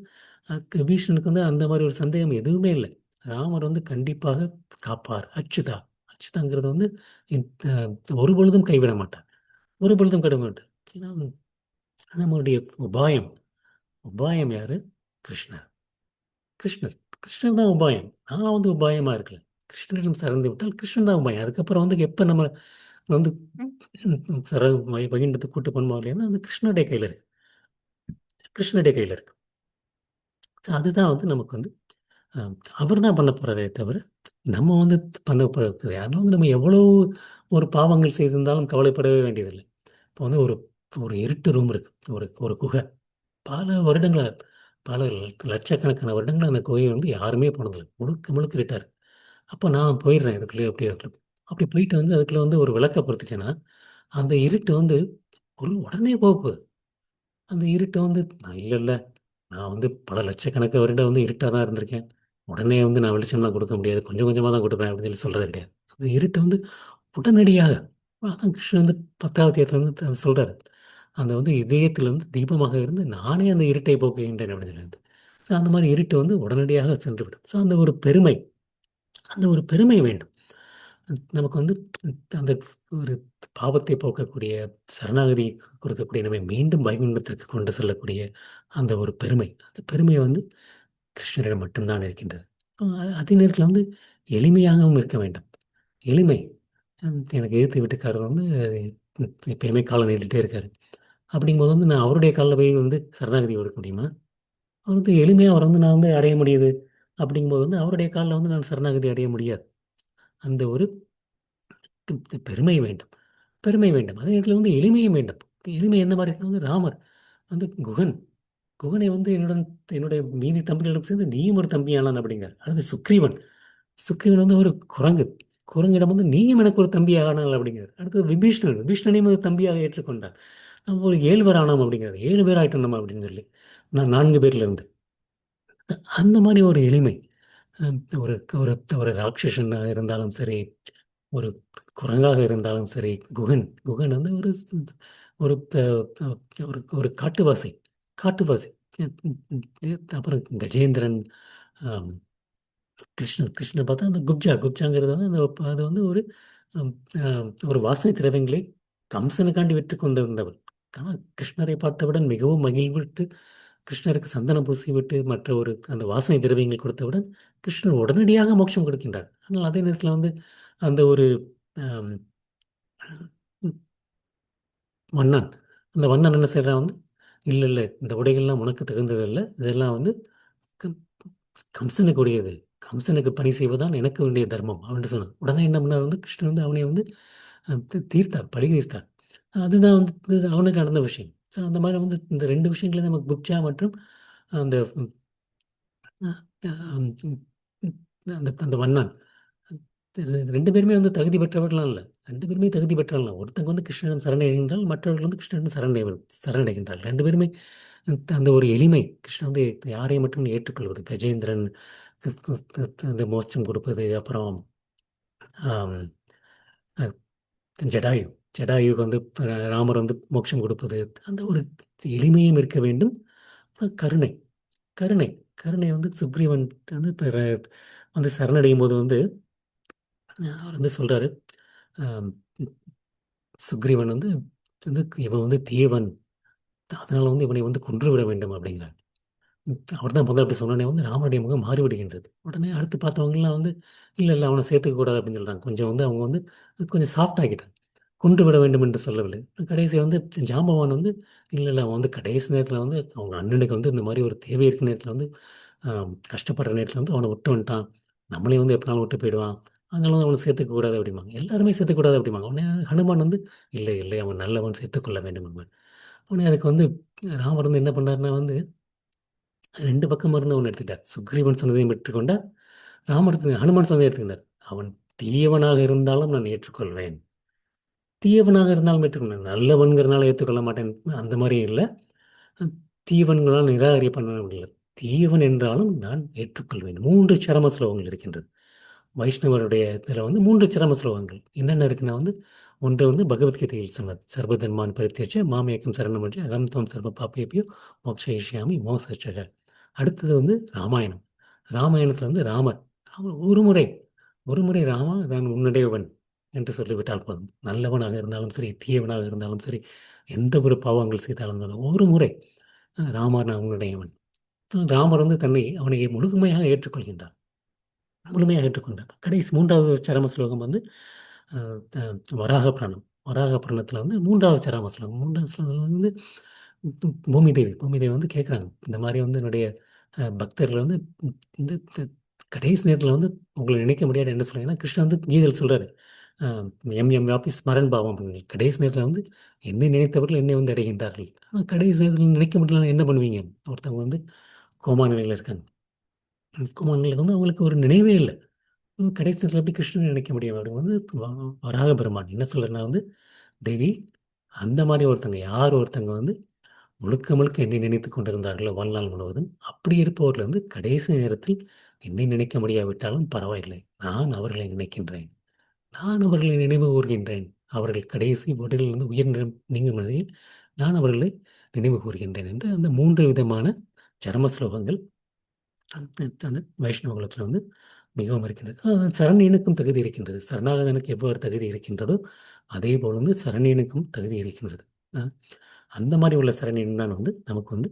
விபீஷணனுக்கு வந்து அந்த மாரி ஒரு சந்தேகம் எதுவுமே இல்ல. ராமர் வந்து கண்டிப்பாக காப்பார். அச்சுதா. அச்சுதாங்கிறது வந்து ஒரு பொழுதும் கைவிட மாட்டார். ஒரு பொழுதும் கைவிட மாட்டார். ஏன்னா நம்மளுடைய உபாயம். உபாயம் யாரு? கிருஷ்ணர். கிருஷ்ணர். கிருஷ்ணர் தான் உபாயம். நான் வந்து உபாயமா இருக்கல. கிருஷ்ணரிடம் சரணடைந்து விட்டால் கிருஷ்ணன் தான் உபாயம். அதுக்கப்புறம் வந்து எப்ப நம்ம வந்து சர வைகுண்டத்துக்கு கூட்டு போகணுமா இல்லையானா அது கிருஷ்ணனுடைய கையில இருக்கு. கிருஷ்ணனுடைய கையில இருக்கு. அதுதான் வந்து நமக்கு வந்து அவர் தான் பண்ண போறாரே தவிர, நம்ம வந்து பண்ண போறது கிடையாது. அதனால வந்து நம்ம எவ்வளோ ஒரு பாவங்கள் செய்திருந்தாலும் கவலைப்படவே வேண்டியதில்லை. இப்போ வந்து ஒரு ஒரு இருட்டு ரூம் இருக்கு. ஒரு ஒரு குகை. பல வருடங்களா பல லட்சக்கணக்கான வருடங்களா அந்த குகையை வந்து யாருமே போனதில்லை. முழுக்க முழுக்க இருட்டா இருக்கு. அப்போ நான் போயிடுறேன் இதுக்குள்ளேயே அப்படியே இருக்கு. அப்படி போயிட்டு வந்து அதுக்குள்ள வந்து ஒரு விளக்க பொருத்திட்டேன்னா, அந்த இருட்டு வந்து ஒரு உடனே போகுது. அந்த இருட்டு வந்து நான் இல்ல இல்ல. நான் வந்து பல லட்சக்கணக்கு வருடம் வந்து இருட்டா தான் இருந்திருக்கேன். உடனே வந்து நான் வெளிச்சம்லாம் கொடுக்க முடியாது. கொஞ்சம் கொஞ்சமா தான் கொடுப்பேன் அப்படின்னு சொல்லி சொல்றது கிடையாது. அந்த இருட்டு வந்து உடனடியாக அதான் கிருஷ்ணன் வந்து 10வது அத்தியாயத்துல வந்து சொல்றாரு. அந்த வந்து இதயத்துல வந்து தீபமாக இருந்து நானே அந்த இருட்டை போக்குகின்றேன் அப்படின்னு சொல்லி. ஸோ அந்த மாதிரி இருட்டு வந்து உடனடியாக சென்றுவிடும். ஸோ அந்த ஒரு பெருமை அந்த ஒரு பெருமை வேண்டும். நமக்கு வந்து அந்த ஒரு பாவத்தை போக்கக்கூடிய சரணாகதி கொடுக்கக்கூடிய நம்மை மீண்டும் வைகுண்டத்திற்கு கொண்டு செல்லக்கூடிய அந்த ஒரு பெருமை. அந்த பெருமை வந்து கிருஷ்ணரிடம் மட்டும்தான் இருக்கின்றது. அதே நேரத்தில வந்து எளிமையாகவும் இருக்க வேண்டும். எளிமை. எனக்கு எதிர்த்த வீட்டுக்காரர் வந்து எப்பயுமே காலை நீட்டிட்டே இருக்காரு. அப்படிங்கும்போது வந்து நான் அவருடைய கால்ல போய் வந்து சரணாகதி கொடுக்க முடியுமா? அவர் வந்து எளிமையா அவர வந்து நான் வந்து அடைய முடியுது. அப்படிங்கும்போது வந்து அவருடைய கால்ல வந்து நான் சரணாகதி அடைய முடியாது. அந்த ஒரு பெருமை வேண்டும். பெருமை வேண்டும். அதே நேரத்தில வந்து எளிமையும் வேண்டும். எளிமை எந்த மாரி இருக்குன்னா வந்து ராமர் வந்து குகன். குகனை வந்து என்னுடைய மீதி தம்பிகளிடம் சேர்ந்து நீயும் ஒரு தம்பியானான் அப்படிங்கிறார். அடுத்து சுக்ரீவன். சுக்ரீவன் வந்து ஒரு குரங்கு. குரங்கிடம் வந்து நீயும் எனக்கு ஒரு தம்பி ஆனாள் அப்படிங்கிறார். அடுத்து விபீஷ்ணன். விபீஷ்ணனையும் ஒரு தம்பியாக ஏற்றுக்கொண்டார். நம்ம ஒரு 7 பேர் ஆனோம் அப்படிங்கிறார். 7 பேர் ஆயிட்டோம் நம்ம அப்படின்னு சொல்லி. நான் 4 பேர்ல இருந்து. அந்த மாரி ஒரு எளிமை. ஒரு ஒரு ஒரு ராட்சசனா இருந்தாலும் சரி, ஒரு குரங்காக இருந்தாலும் சரி, குகன் குகன் வந்து ஒரு ஒரு ஒரு ஒரு காட்டுவாசி. காட்டுவாசி. அப்புறம் கஜேந்திரன், ஆம், கிருஷ்ணன் கிருஷ்ணன் பார்த்தா அந்த குப்ஜாங்கிறது வந்து அந்த அது வந்து ஒரு அம், ஒரு வாசனை திரவியங்களை கம்சனுக்காண்டி விற்று கொண்டு வந்தவர். ஆனால் கிருஷ்ணரை பார்த்தவுடன் மிகவும் மகிழ்விட்டு கிருஷ்ணருக்கு சந்தனம் பூசிவிட்டு மற்ற ஒரு அந்த வாசனை திரவியங்கள் கொடுத்தவுடன் கிருஷ்ணர் உடனடியாக மோட்சம் கொடுக்கின்றார். ஆனால் அதே நேரத்தில் வந்து அந்த ஒரு ஆம், மன்னன் அந்த மன்னன் என்ன செய்றான் வந்து, "இல்ல, இல்ல இந்த உடைகள்லாம் உனக்கு தகுந்ததல்ல. இதெல்லாம் வந்து கம் கம்சனுக்கு உடையது. கம்சனுக்கு பணி செய்வதுதான் எனக்கு வேண்டிய தர்மம்." அப்படின்னு சொன்னான். உடனே என்ன பண்ணார் வந்து கிருஷ்ணர் வந்து அவனை வந்து தீர்த்தார், பழி தீர்த்தார். அதுதான் வந்து அவனுக்கு நடந்த விஷயம். ஸோ அந்த மாரி வந்து இந்த 2 விஷயங்களையும் நம்ம குப்சா மற்றும் அந்த அ அம் அந்த அந்த மன்னான். 2 பேருமே வந்து தகுதி பெற்றவர்கள்லாம் இல்ல. 2 பேருமே தகுதி பெற்றவர்கள். ஒருத்தங்க வந்து கிருஷ்ணனிடம் சரணடைகின்றால், மற்றவர்கள் வந்து கிருஷ்ணனிடம் சரணடைகின்றார்கள். 2 பேருமே அந்த ஒரு எளிமை. கிருஷ்ணன் வந்து யாரை மட்டும் ஏற்றுக்கொள்வது. கஜேந்திரன் அந்த மோட்சம் கொடுப்பது. அப்புறம் ஆம் அ ஜடாயு. ஜடாயுவுக்கு வந்து ராமர் வந்து மோட்சம் கொடுப்பது. அந்த ஒரு எளிமையும் இருக்க வேண்டும். அப்புறம் கருணை. கருணை. கருணை வந்து சுக்ரீவன் வந்து வந்து சரணடையும்போது வந்து அவர் வந்து சொல்றாரு, அம் சுக்ரீவன் வந்து வந்து இவன் வந்து தீயவன். அதனால வந்து இவனை வந்து கொன்றுவிட வேண்டும் அப்படிங்கிறார். அவர் தான் முதல்ல அப்படி சொன்னோனே வந்து ராமனுடைய முகம் மாறிவிடுகின்றது. உடனே அடுத்து பார்த்தவங்கலாம் வந்து, இல்ல, இல்ல அவன சேர்த்துக்க கூடாது அப்படின்னு சொல்றாங்க. கொஞ்சம் வந்து அவங்க வந்து கொஞ்சம் சாஃப்ட் ஆக்கிட்டாங்க. கொன்றுவிட வேண்டும் என்று சொல்லவில்லை. கடைசி வந்து ஜாம்பவான் வந்து, இல்ல, இல்ல அவன் வந்து கடைசி நேரத்தில வந்து அவங்க அண்ணனுக்கு வந்து இந்த மாரி ஒரு தேவை இருக்கிற நேரத்தில வந்து கஷ்டப்படுற நேரத்தில வந்து அவன விட்டு வந்துட்டான். நம்மளையும் வந்து எப்பனாலும் விட்டு போயிடுவான். அதனால வந்து அவன சேர்த்துக்க கூடாது அப்படிம்பாங்க. எல்லாருமே சேர்த்துக்கூடாது அப்படிம்பாங்க. உடனே ஹனுமான் வந்து, இல்லை, இல்லை அவன் நல்லவன் சேர்த்துக்கொள்ள வேண்டும் என்பார். உடனே அதுக்கு வந்து ராமர் வந்து என்ன பண்ணாருன்னா வந்து 2 பக்கம் இருந்து அவன எடுத்துட்டார். சுக்ரீவன் சொன்னதையும் ஏற்றுக்கொண்டார். ஹனுமான் சொன்னதை ஏற்றுக்கொண்டார். அவன் தீயவனாக இருந்தாலும் நான் ஏற்றுக்கொள்வேன். தீயவனாக இருந்தாலும் ஏற்றுக்கொள்வேன். நல்லவன்கிறனால ஏற்றுக்கொள்ள மாட்டேன். அந்த மாரி இல்ல. தீயவன்களால் நிராகரிக்கப்பட முடியல. தீயவன் என்றாலும் நான் ஏற்றுக்கொள்வேன். 3 சரம ஸ்லோகங்கள் இருக்கின்றது. வைஷ்ணவருடைய இதில வந்து 3 சிரம ஸ்லோகங்கள். என்னென்ன இருக்குன்னா வந்து, ஒன்று வந்து பகவத்கீதையில் சொன்னது, சர்வதர்மான் பரித்தியஜ்ய மாமேகம் சரணம் என்று அகம் துவம் சர்வ பாப்பேபியோ மோக்ஷயிஷ்யாமி மோசச்சக. அடுத்தது வந்து ராமாயணம். ராமாயணத்தில் வந்து ராமர் ராமர் ஒரு முறை ராமா நான் உன்னுடையவன் என்று சொல்லிவிட்டால் போதும். நல்லவனாக இருந்தாலும் சரி, தீயவனாக இருந்தாலும் சரி, எந்த ஒரு பாவங்கள் செய்தாலும் இருந்தாலும் ஒரு முறை ராமர் நான் உன்னுடையவன். ராமர் வந்து தன்னை அவனை முழுமையாக ஏற்றுக்கொள்கின்றார். முழுமையாக ஏற்றுக்கொண்டார். கடைசி மூன்றாவது சரம ஸ்லோகம் வந்து வராக புராணம். வராக புராணத்தில் வந்து மூன்றாவது சரம ஸ்லோகம். மூன்றாவது ஸ்லோகத்தில் வந்து பூமி தேவி வந்து கேட்குறாங்க, இந்த மாதிரி வந்து என்னுடைய பக்தர்கள் வந்து இந்த கடைசி நேரத்தில் வந்து உங்களை நினைக்க முடியாது என்ன சொல்லுங்கன்னா, கிருஷ்ணன் வந்து கீதையில் சொல்கிறாரு, எம் எம் வியாபி ஸ்மரன் பாவம் அப்படின்னு. கடைசி நேரத்தில் வந்து என்னை நினைத்தவர்கள் என்னை வந்து அடைகின்றார்கள். ஆனால் கடைசி நேரத்தில் நினைக்க முடியலன்னா என்ன பண்ணுவீங்க? ஒருத்தவங்க வந்து கோமா நிலையில் இருக்காங்க. கோமா நிலையில் வந்து அவங்களுக்கு ஒரு நினைவே இல்லை. கடைசி நேரத்தில் எப்படி கிருஷ்ணனை நினைக்க முடியும் அப்படின்னு வந்து வராக பெருமான் என்ன சொல்கிறேன்னா வந்து, தேவி, அந்த மாதிரி ஒருத்தங்க யார் ஒருத்தங்க வந்து முழுக்க முழுக்க என்னை நினைத்து கொண்டிருந்தார்களோ வாழ்நாள் முழுவதும், அப்படி இருப்பவர்கள் வந்து கடைசி நேரத்தில் என்னை நினைக்க முடியாவிட்டாலும் பரவாயில்லை, நான் அவர்களை நினைக்கின்றேன், நான் அவர்களை நினைவு கூர்கின்றேன். அவர்கள் கடைசி உடலிலிருந்து உயிர் நீங்கும் நிலையில் நான் அவர்களை நினைவு கூறுகின்றேன் என்று அந்த மூன்று விதமான சரம ஸ்லோகங்கள் அந்த வைஷ்ணவ குலத்தில் வந்து மிகவும் இருக்கின்றது. சரணியனுக்கும் தகுதி இருக்கின்றது. சரணாகதனுக்கு எவ்வாறு தகுதி இருக்கின்றதோ அதே போல் வந்து சரணியனுக்கும் தகுதி இருக்கின்றது. அஹ் அந்த மாதிரி உள்ள சரணியன் தான் வந்து நமக்கு வந்து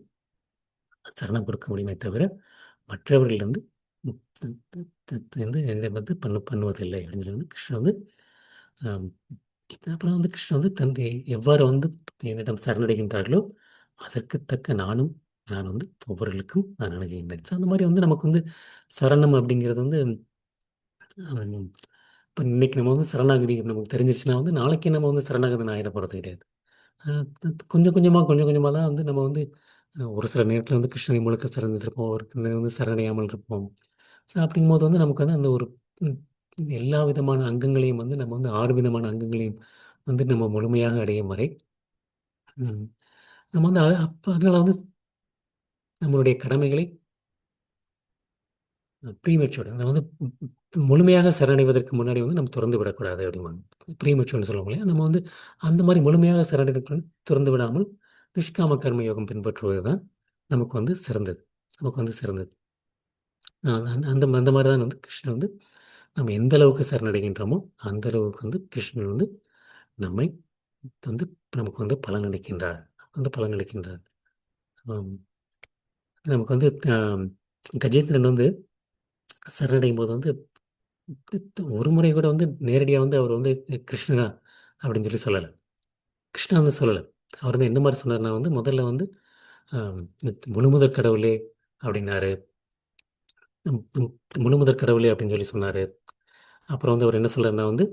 சரணம் கொடுக்க முடியுமே தவிர மற்றவர்களிடம் வந்து என்னிடம் வந்து பண்ணுவதில்லை அப்படின்னு சொல்லி வந்து கிருஷ்ணன் வந்து ஆம், அப்புறம் வந்து கிருஷ்ணன் வந்து தன்னை எவ்வாறு வந்து என்னிடம் சரணடைகின்றார்களோ அதற்கு தக்க நான் வந்து ஒவ்வொருவர்களுக்கும் நான் அணுகுகின்றேன். ஸோ அந்த மாதிரி வந்து நமக்கு வந்து சரணம் அப்படிங்கிறது வந்து இப்போ இன்னைக்கு நம்ம வந்து சரணாகதி நமக்கு தெரிஞ்சிருச்சுன்னா வந்து நாளைக்கு நம்ம வந்து சரணாகதி ஆகிட போகிறது கிடையாது. கொஞ்சம் கொஞ்சமாக தான் வந்து நம்ம வந்து ஒரு சில நேரத்தில் வந்து கிருஷ்ணனை முழுக்க சரணடைந்திருப்போம், ஒரு நேரம் வந்து சரணடையாமல் இருப்போம். ஸோ அப்படிங்கும்போது வந்து நமக்கு வந்து அந்த ஒரு ம், எல்லா விதமான அங்கங்களையும் வந்து நம்ம வந்து 6 விதமான அங்கங்களையும் வந்து நம்ம முழுமையாக அடையும் வரை ம், நம்ம வந்து அப்போ அதனால் வந்து நம்மளுடைய கடமைகளை ப்ரீமெச்சூர்டு நம்ம வந்து முழுமையாக சரணடைவதற்கு முன்னாடி வந்து நம்ம திறந்து விடக்கூடாது அப்படிம்பாங்க. ப்ரீமெச்சூர்னு சொல்லுவோம் இல்லையா, நம்ம வந்து அந்த மாதிரி முழுமையாக சரணடைவதற்கு திறந்து விடாமல் நிஷ்காம கர்ம யோகம் பின்பற்றுவது தான் நமக்கு வந்து சிறந்தது. நமக்கு வந்து சிறந்தது. அந்த அந்த அந்த மாதிரி தான் வந்து கிருஷ்ணன் வந்து நம்ம எந்த அளவுக்கு சரணடைகின்றோமோ அந்த அளவுக்கு வந்து கிருஷ்ணன் வந்து நம்மை வந்து நமக்கு வந்து பலனளிக்கின்றார். வந்து பலனளிக்கின்றார். ஆம். நமக்கு வந்து கஜேந்திரன் வந்து சரணடையும் போது வந்து ஒரு முறை கூட வந்து நேரடியாக வந்து அவர் வந்து கிருஷ்ணனா அப்படின்னு சொல்லி சொல்லலை. கிருஷ்ணா வந்து சொல்லலை. அவர் வந்து என்ன மாதிரி சொன்னார்னா வந்து முதல்ல வந்து ஆம், முழுமுதற் கடவுளே அப்படின்னாரு. ம், ம், முழுமுதற் கடவுளே அப்படின்னு சொல்லி சொன்னார். அப்புறம் வந்து அவர் என்ன சொல்றாருன்னா வந்து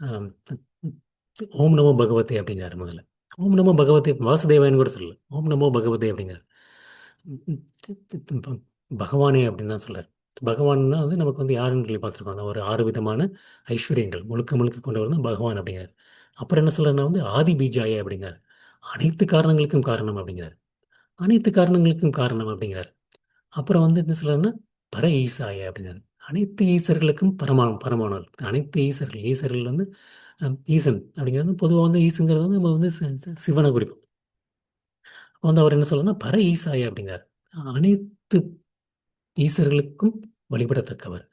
ஆம், ஓம் நமோ பகவதே அப்படிங்கிறாரு முதல்ல. ஓம் நமோ பகவதே வாசுதேவாயன்னு கூட சொல்லல. ஓம் நமோ பகவதே அப்படிங்கிறார். ப- பகவானே அப்படின்னு தான் சொல்றார். பகவான்னா வந்து நமக்கு வந்து யாருன்னு சொல்லி பார்த்துருக்கோம். அந்த ஒரு 6 விதமான ஐஸ்வர்யங்கள் முழுக்க முழுக்க கொண்டவர் தான் பகவான் அப்படிங்கிறார். அப்புறம் என்ன சொல்றாருன்னா வந்து ஆதி பீஜாய அப்படிங்கிறார். அனைத்து காரணங்களுக்கும் காரணம் அப்படிங்கிறார். அனைத்து காரணங்களுக்கும் காரணம் அப்படிங்கிறார். அப்புறம் வந்து என்ன சொல்றாருன்னா பர ஈசாய அப்படிங்கிறார். அனைத்து ஈசர்களுக்கும் பரமானவர். அனைத்து ஈசர்கள் வந்து ஈசன் அப்படிங்கிறது பொதுவாக வந்து ஈசங்கிறது வந்து நம்ம வந்து சிவனை குறிக்கும். அப்ப வந்து அவர் என்ன சொல்லணும்னா பர ஈசாய அப்படிங்கிறார். அனைத்து ஈசர்களுக்கும் வழிபடத்தக்கவர்.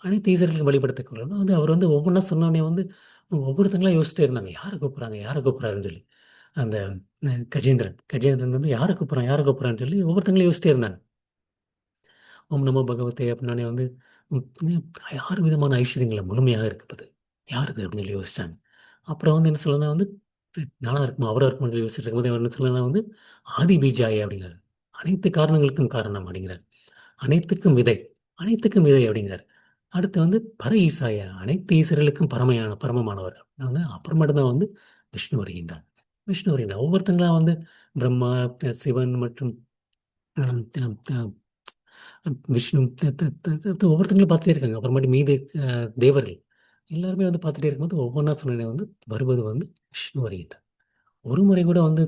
அனைத்து ஈசர்களுக்கும் வழிபடத்தக்கவர் வந்து அவர் வந்து ஒவ்வொன்றா சொன்னோடனே வந்து ஒவ்வொருத்தங்களா யோசிச்சுட்டே இருந்தாங்க, யாரை கூப்பிட்றாருன்னு சொல்லி. அந்த கஜேந்திரன் வந்து யாரை கூப்பிட்றான்னு சொல்லி ஒவ்வொருத்தங்களும் யோசிச்சிட்டே இருந்தாங்க. ஓம் நமோ பகவதே அப்படின்னே வந்து ம், 6 விதமான ஐஸ்வர்யங்களை முழுமையாக இருக்குது. யார் இது அப்படின்னு சொல்லி யோசிச்சாங்க. அப்புறம் வந்து என்ன சொல்லணும்னா வந்து நானா இருக்குமா அவராக இருக்குமா சொல்லி யோசிச்சுட்டு இருக்கும்போது அவர் என்ன சொல்லணும்னா வந்து ஆதி பீஜாய அப்படிங்கிறார். அனைத்து காரணங்களுக்கும் காரணம் அப்படிங்கிறார். அனைத்துக்கும் விதை அனைத்துக்கும் விதை அப்படிங்கிறார். அடுத்து வந்து பர ஈசாய அனைத்து ஈஸ்வரர்களுக்கும் பரமமானவர். வந்து அப்புறமேட்டு தான் வந்து விஷ்ணு வருகின்றார். ஒவ்வொருத்தங்களா வந்து பிரம்மா, சிவன் மற்றும் ஹம், ஹம், ஹம், விஷ்ணு ஒவ்வொருத்தங்களும் பார்த்துட்டே இருக்காங்க. அப்புறமேட்டு மீது தேவர்கள் எல்லாருமே வந்து பார்த்துட்டே இருக்கும்போது ஒவ்வொன்றா சொன்ன வந்து வருவது வந்து விஷ்ணு வருகின்றார். ஒரு முறை கூட வந்து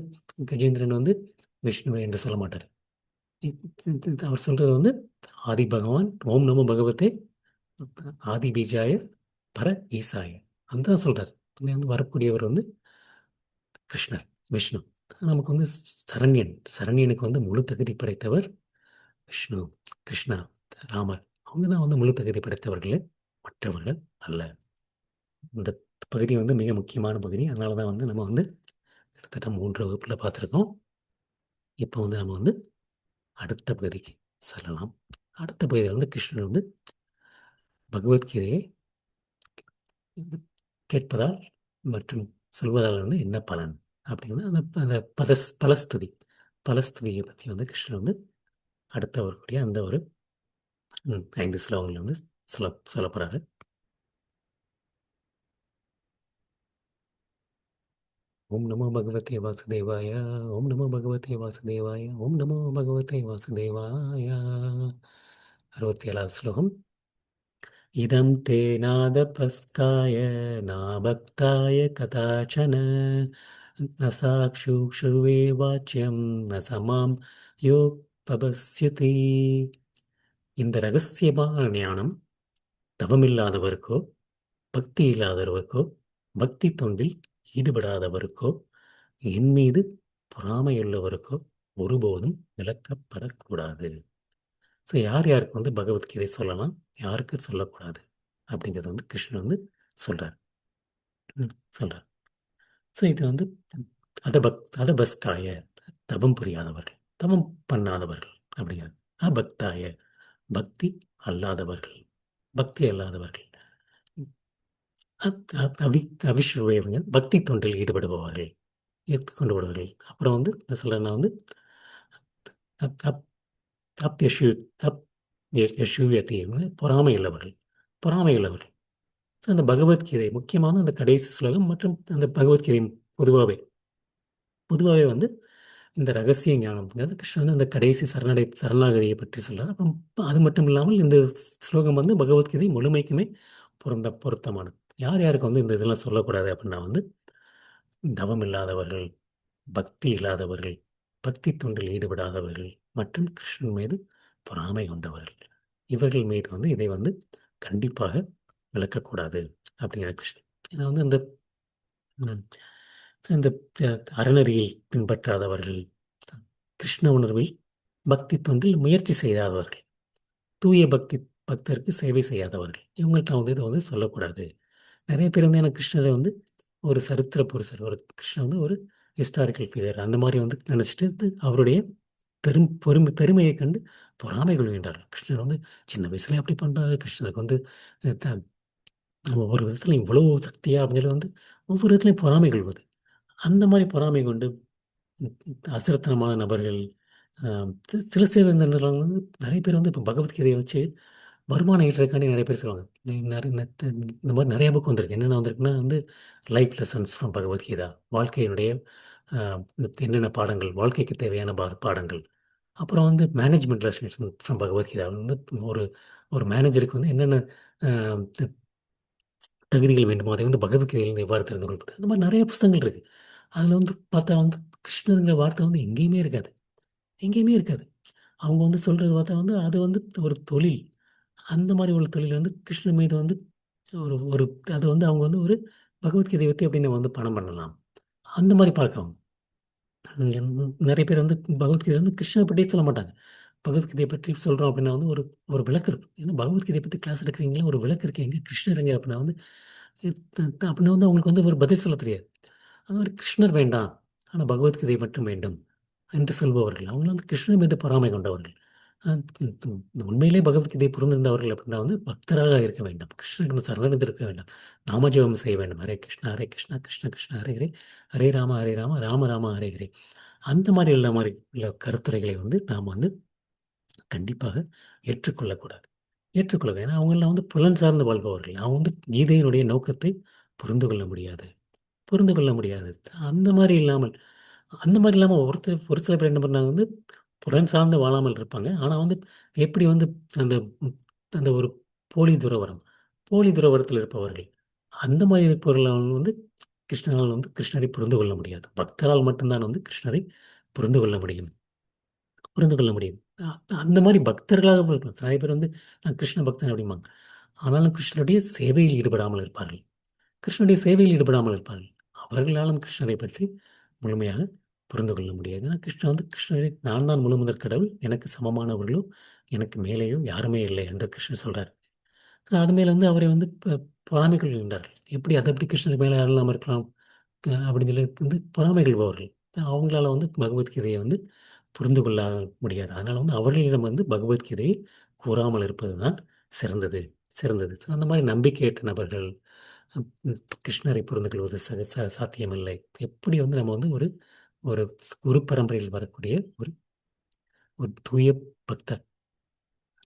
கஜேந்திரன் வந்து விஷ்ணுவை என்று சொல்ல மாட்டார். அவர் சொல்றது வந்து ஆதி பகவான் ஓம் நமோ பகவதே ஆதி பீஜாய பர ஈசாய அந்த சொல்றார். வந்து வரக்கூடியவர் வந்து கிருஷ்ணர், விஷ்ணு. நமக்கு வந்து சரண்யன், சரண்யனுக்கு வந்து முழு தகுதி படைத்தவர் விஷ்ணு, கிருஷ்ணா, ராமர். அவங்க தான் வந்து முழு தகுதி படைத்தவர்கள், மற்றவர்கள் அல்ல. இந்த பகுதி வந்து மிக முக்கியமான பகுதி. அதனால தான் வந்து நம்ம வந்து கிட்டத்தட்ட 3 வகுப்புல பார்த்துருக்கோம். இப்போ வந்து நம்ம வந்து அடுத்த பகுதிக்கு செல்லலாம். அடுத்த பகுதியில் வந்து கிருஷ்ணர் வந்து பகவத்கீதையை கேட்பதால் மற்றும் சொல்வதால் வந்து என்ன பலன் அப்படிங்கிறது அந்த அந்த பலஸ்துதி, பலஸ்துதியை பற்றி வந்து கிருஷ்ணர் வந்து அடுத்த வரக்கூடிய அந்த ஒரு 5 ஸ்லோகங்கள் வந்து சொல்ல போகிறாரு. ஓம் நமோ பகவதே வாசுதேவாய, ஓம் நமோ பகவதே வாசுதேவாய, ஓம் நமோ பகவதே வாசுதேவாய. 67வது ஸ்லோகம். இதம் தே நாதபஸ்காய நாபக்தாய கதாச்சன ந சாக்ஷுக்ஷுவே வாச்சியம் ந சமாம் யோ பபஸ்யதி. இந்த ரகசியமான ஞானம் தவமில்லாதவருக்கோ பக்தி இல்லாதவருக்கோ பக்தி தொண்டில் ஈடுபடாதவருக்கோ என் மீது பொறாமையுள்ளவருக்கோ ஒருபோதும் விளக்கப்படக்கூடாது. ஸோ யார் யாருக்கு வந்து பகவத்கீதை சொல்லலாம், யாருக்கு சொல்லக்கூடாது அப்படிங்கிறது வந்து கிருஷ்ணன் வந்து சொல்றார். சொல்றார். ஸோ இது வந்து அதபஸ்காய, தவம் புரியாதவர்கள், தவம் பண்ணாதவர்கள் அப்படிங்கிறது. அபக்தாய, பக்தி அல்லாதவர்கள், பக்தி அல்லாதவர்கள். அவிஸ்வயவங்க பக்தி தொண்டில் ஈடுபடுபவர்கள், கொண்டு வருவர்கள். அப்புறம் வந்து என்ன சொல்றேன்னா வந்து அப் அப் அப் யஷு அப் யஷூயத்தை பொறாமை உள்ளவர்கள், பொறாமை உள்ளவர்கள். ஸோ அந்த பகவத்கீதை முக்கியமான அந்த கடைசி ஸ்லோகம் மற்றும் அந்த பகவத்கீதை பொதுவாகவே பொதுவாகவே வந்து இந்த ரகசிய ஞானம் அப்படிங்கிறது கிருஷ்ணன் வந்து அந்த கடைசி சரணாகதியை பற்றி சொல்றார். அப்புறம் அது மட்டும் இல்லாமல் இந்த ஸ்லோகம் வந்து பகவத்கீதை முழுமைக்குமே பொருத்தமானது. யார் யாருக்கு வந்து இந்த இதெல்லாம் சொல்லக்கூடாது அப்படின்னா வந்து தவம் இல்லாதவர்கள், பக்தி இல்லாதவர்கள், பக்தி தொண்டில் ஈடுபடாதவர்கள் மற்றும் கிருஷ்ணன் மீது பொறாமை கொண்டவர்கள். இவர்கள் மீது வந்து இதை வந்து கண்டிப்பாக விளக்கக்கூடாது அப்படிங்கிற கிருஷ்ணன். ஏன்னா வந்து இந்த ம், இந்த அறநெறியை பின்பற்றாதவர்கள், கிருஷ்ண உணர்வில் பக்தி தொண்டில் முயற்சி செய்யாதவர்கள், தூய பக்தருக்கு சேவை செய்யாதவர்கள், இவங்கள்ட்ட வந்து இதை வந்து சொல்லக்கூடாது. நிறைய பேர் வந்து எனக்கு கிருஷ்ணரை வந்து ஒரு சரித்திர புருஷர், ஒரு கிருஷ்ணர் வந்து ஒரு ஹிஸ்டாரிக்கல் ஃபிகர் அந்த மாதிரி வந்து நினச்சிட்டு அவருடைய பெருமையை கண்டு பொறாமை கொள்கின்றார்கள். கிருஷ்ணர் வந்து சின்ன வயசுல அப்படி பண்ணுறாரு, கிருஷ்ணருக்கு வந்து ஒவ்வொரு விதத்துலையும் இவ்வளோ சக்தியா அப்படின்னு சொல்லி வந்து ஒவ்வொரு விதத்துலையும் பொறாமை கொள்வது. அந்த மாதிரி பொறாமை கொண்டு அசிரத்தனமான நபர்கள், சில சேவைந்தர்கள் வந்து நிறைய பேர் வந்து இப்போ பகவத்கீதையை வச்சு வருமானம் ஈட்டுறதுக்காண்டி நிறைய பேர் சொல்லுவாங்க. இந்த மாதிரி நிறைய புக் வந்திருக்கு. என்னென்ன வந்திருக்குன்னா வந்து லைஃப் லெசன்ஸ் ஃப்ரம் பகவத்கீதா, வாழ்க்கையினுடைய என்னென்ன பாடங்கள், வாழ்க்கைக்கு தேவையான பாடங்கள். அப்புறம் வந்து மேனேஜ்மெண்ட் லெசன்ஸ் ஃப்ரம் பகவத்கீதா வந்து ஒரு ஒரு மேனேஜருக்கு வந்து என்னென்ன அஹ், தகுதிகள் வேண்டுமோ அதை வந்து பகவத்கீதையிலிருந்து எவ்வாறு தெரிந்து கொள்வது, அந்த மாதிரி நிறைய புத்தகங்கள் இருக்குது. அதில் வந்து பார்த்தா வந்து கிருஷ்ணருங்கிற வார்த்தை வந்து எங்கேயுமே இருக்காது, எங்கேயுமே இருக்காது. அவங்க வந்து சொல்கிறது பார்த்தா வந்து அது வந்து ஒரு தொழில். அந்த மாதிரி உள்ள தொழில் வந்து கிருஷ்ணன் மீது வந்து ஒரு ஒரு அது வந்து அவங்க வந்து ஒரு பகவத்கீதையை பற்றி எப்படி நம்ம வந்து பணம் பண்ணலாம் அந்த மாதிரி பார்க்கலாம். நிறைய பேர் வந்து பகவத்கீதை வந்து கிருஷ்ணனை பற்றியே சொல்ல மாட்டாங்க. பகவத்கீதையை பற்றி சொல்கிறோம் அப்படின்னா வந்து ஒரு ஒரு விளக்கு இருக்கும். ஏன்னா பகவத்கீதையை பற்றி கிளாஸ் எடுக்கிறீங்களா, ஒரு விளக்கு இருக்கு, எங்கே கிருஷ்ணர் எங்க அப்படின்னா வந்து அப்படின்னா வந்து அவங்களுக்கு வந்து ஒரு பதில் சொல்ல தெரியாது. அது மாதிரி கிருஷ்ணர் வேண்டாம், ஆனால் பகவத்கீதை மட்டும் வேண்டும் என்று சொல்பவர்கள் அவங்க வந்து கிருஷ்ணன் மீது பொறாமை கொண்டவர்கள். உண்மையிலே பகவத்கீதை புரிந்திருந்தவர்கள் அப்படின்னா வந்து பக்தராக இருக்க வேண்டும், கிருஷ்ணனுக்கு சரணடைந்து இருக்க வேண்டும், நாமஜபம் செய்ய வேண்டும். ஹரே கிருஷ்ணா கிருஷ்ண கிருஷ்ண ஹரே ஹரே, ஹரே ராம ராம ராம ஹரே ஹரே. அந்த மாதிரி உள்ள மாதிரி உள்ள கருத்துரைகளை வந்து நாம் வந்து கண்டிப்பாக ஏற்றுக்கொள்ளக்கூடாது. ஏற்றுக்கொள்ள, ஏன்னா அவங்கெல்லாம் வந்து புலன் சார்ந்து வாழ்பவர்கள். அவங்க வந்து கீதையினுடைய நோக்கத்தை புரிந்து கொள்ள முடியாது, புரிந்து கொள்ள முடியாது. அந்த மாதிரி இல்லாமல் அந்த மாதிரி இல்லாமல் ஒரு சில பேர் என்ன பண்ணாங்க வந்து புலன் சார்ந்து வாழாமல் இருப்பாங்க. ஆனால் வந்து எப்படி வந்து அந்த அந்த ஒரு போலி துறவரம், போலி துறவரத்தில் இருப்பவர்கள், அந்த மாதிரி இருப்பவர்கள் வந்து கிருஷ்ணரால் வந்து கிருஷ்ணரை புரிந்து கொள்ள முடியாது. பக்தரால் மட்டும்தான் வந்து கிருஷ்ணரை புரிந்து கொள்ள முடியும், புரிந்து கொள்ள முடியும். அந்த மாதிரி பக்தர்களாக நிறைய பேர் வந்து நான் கிருஷ்ண பக்தன் அப்படிம்பாங்க. ஆனாலும் கிருஷ்ணருடைய சேவையில் ஈடுபடாமல் இருப்பார்கள். கிருஷ்ணனுடைய சேவையில் ஈடுபடாமல் இருப்பார்கள். அவர்களாலும் கிருஷ்ணரை பற்றி முழுமையாக புரிந்து கொள்ள முடியாது. ஏன்னா கிருஷ்ணன் வந்து கிருஷ்ணரை நான் தான் முழு முதற் கடவுள், எனக்கு சமமானவர்களோ எனக்கு மேலேயோ யாருமே இல்லை என்று கிருஷ்ணர் சொல்றார். அது மேல வந்து அவரை வந்து பொறாமை கொள்கின்றார்கள். எப்படி அது எப்படி கிருஷ்ணருக்கு மேலே யாரும் இல்லாமல் இருக்கலாம் அப்படின்னு சொல்லி வந்து பொறாமை கொள்பவர்கள். அவங்களால வந்து பகவத்கீதையை வந்து புரிந்து கொள்ள முடியாது. அதனால வந்து அவர்களிடம் வந்து பகவத்கீதையை கூறாமல் இருப்பது தான் சிறந்தது சிறந்தது. அந்த மாதிரி நம்பிக்கையற்ற நபர்கள் கிருஷ்ணரை புரிந்து கொள்வது சாத்தியமில்லை. எப்படி வந்து நம்ம வந்து ஒரு ஒரு குரு பரம்பரையில் வரக்கூடிய ஒரு ஒரு தூய பக்தர்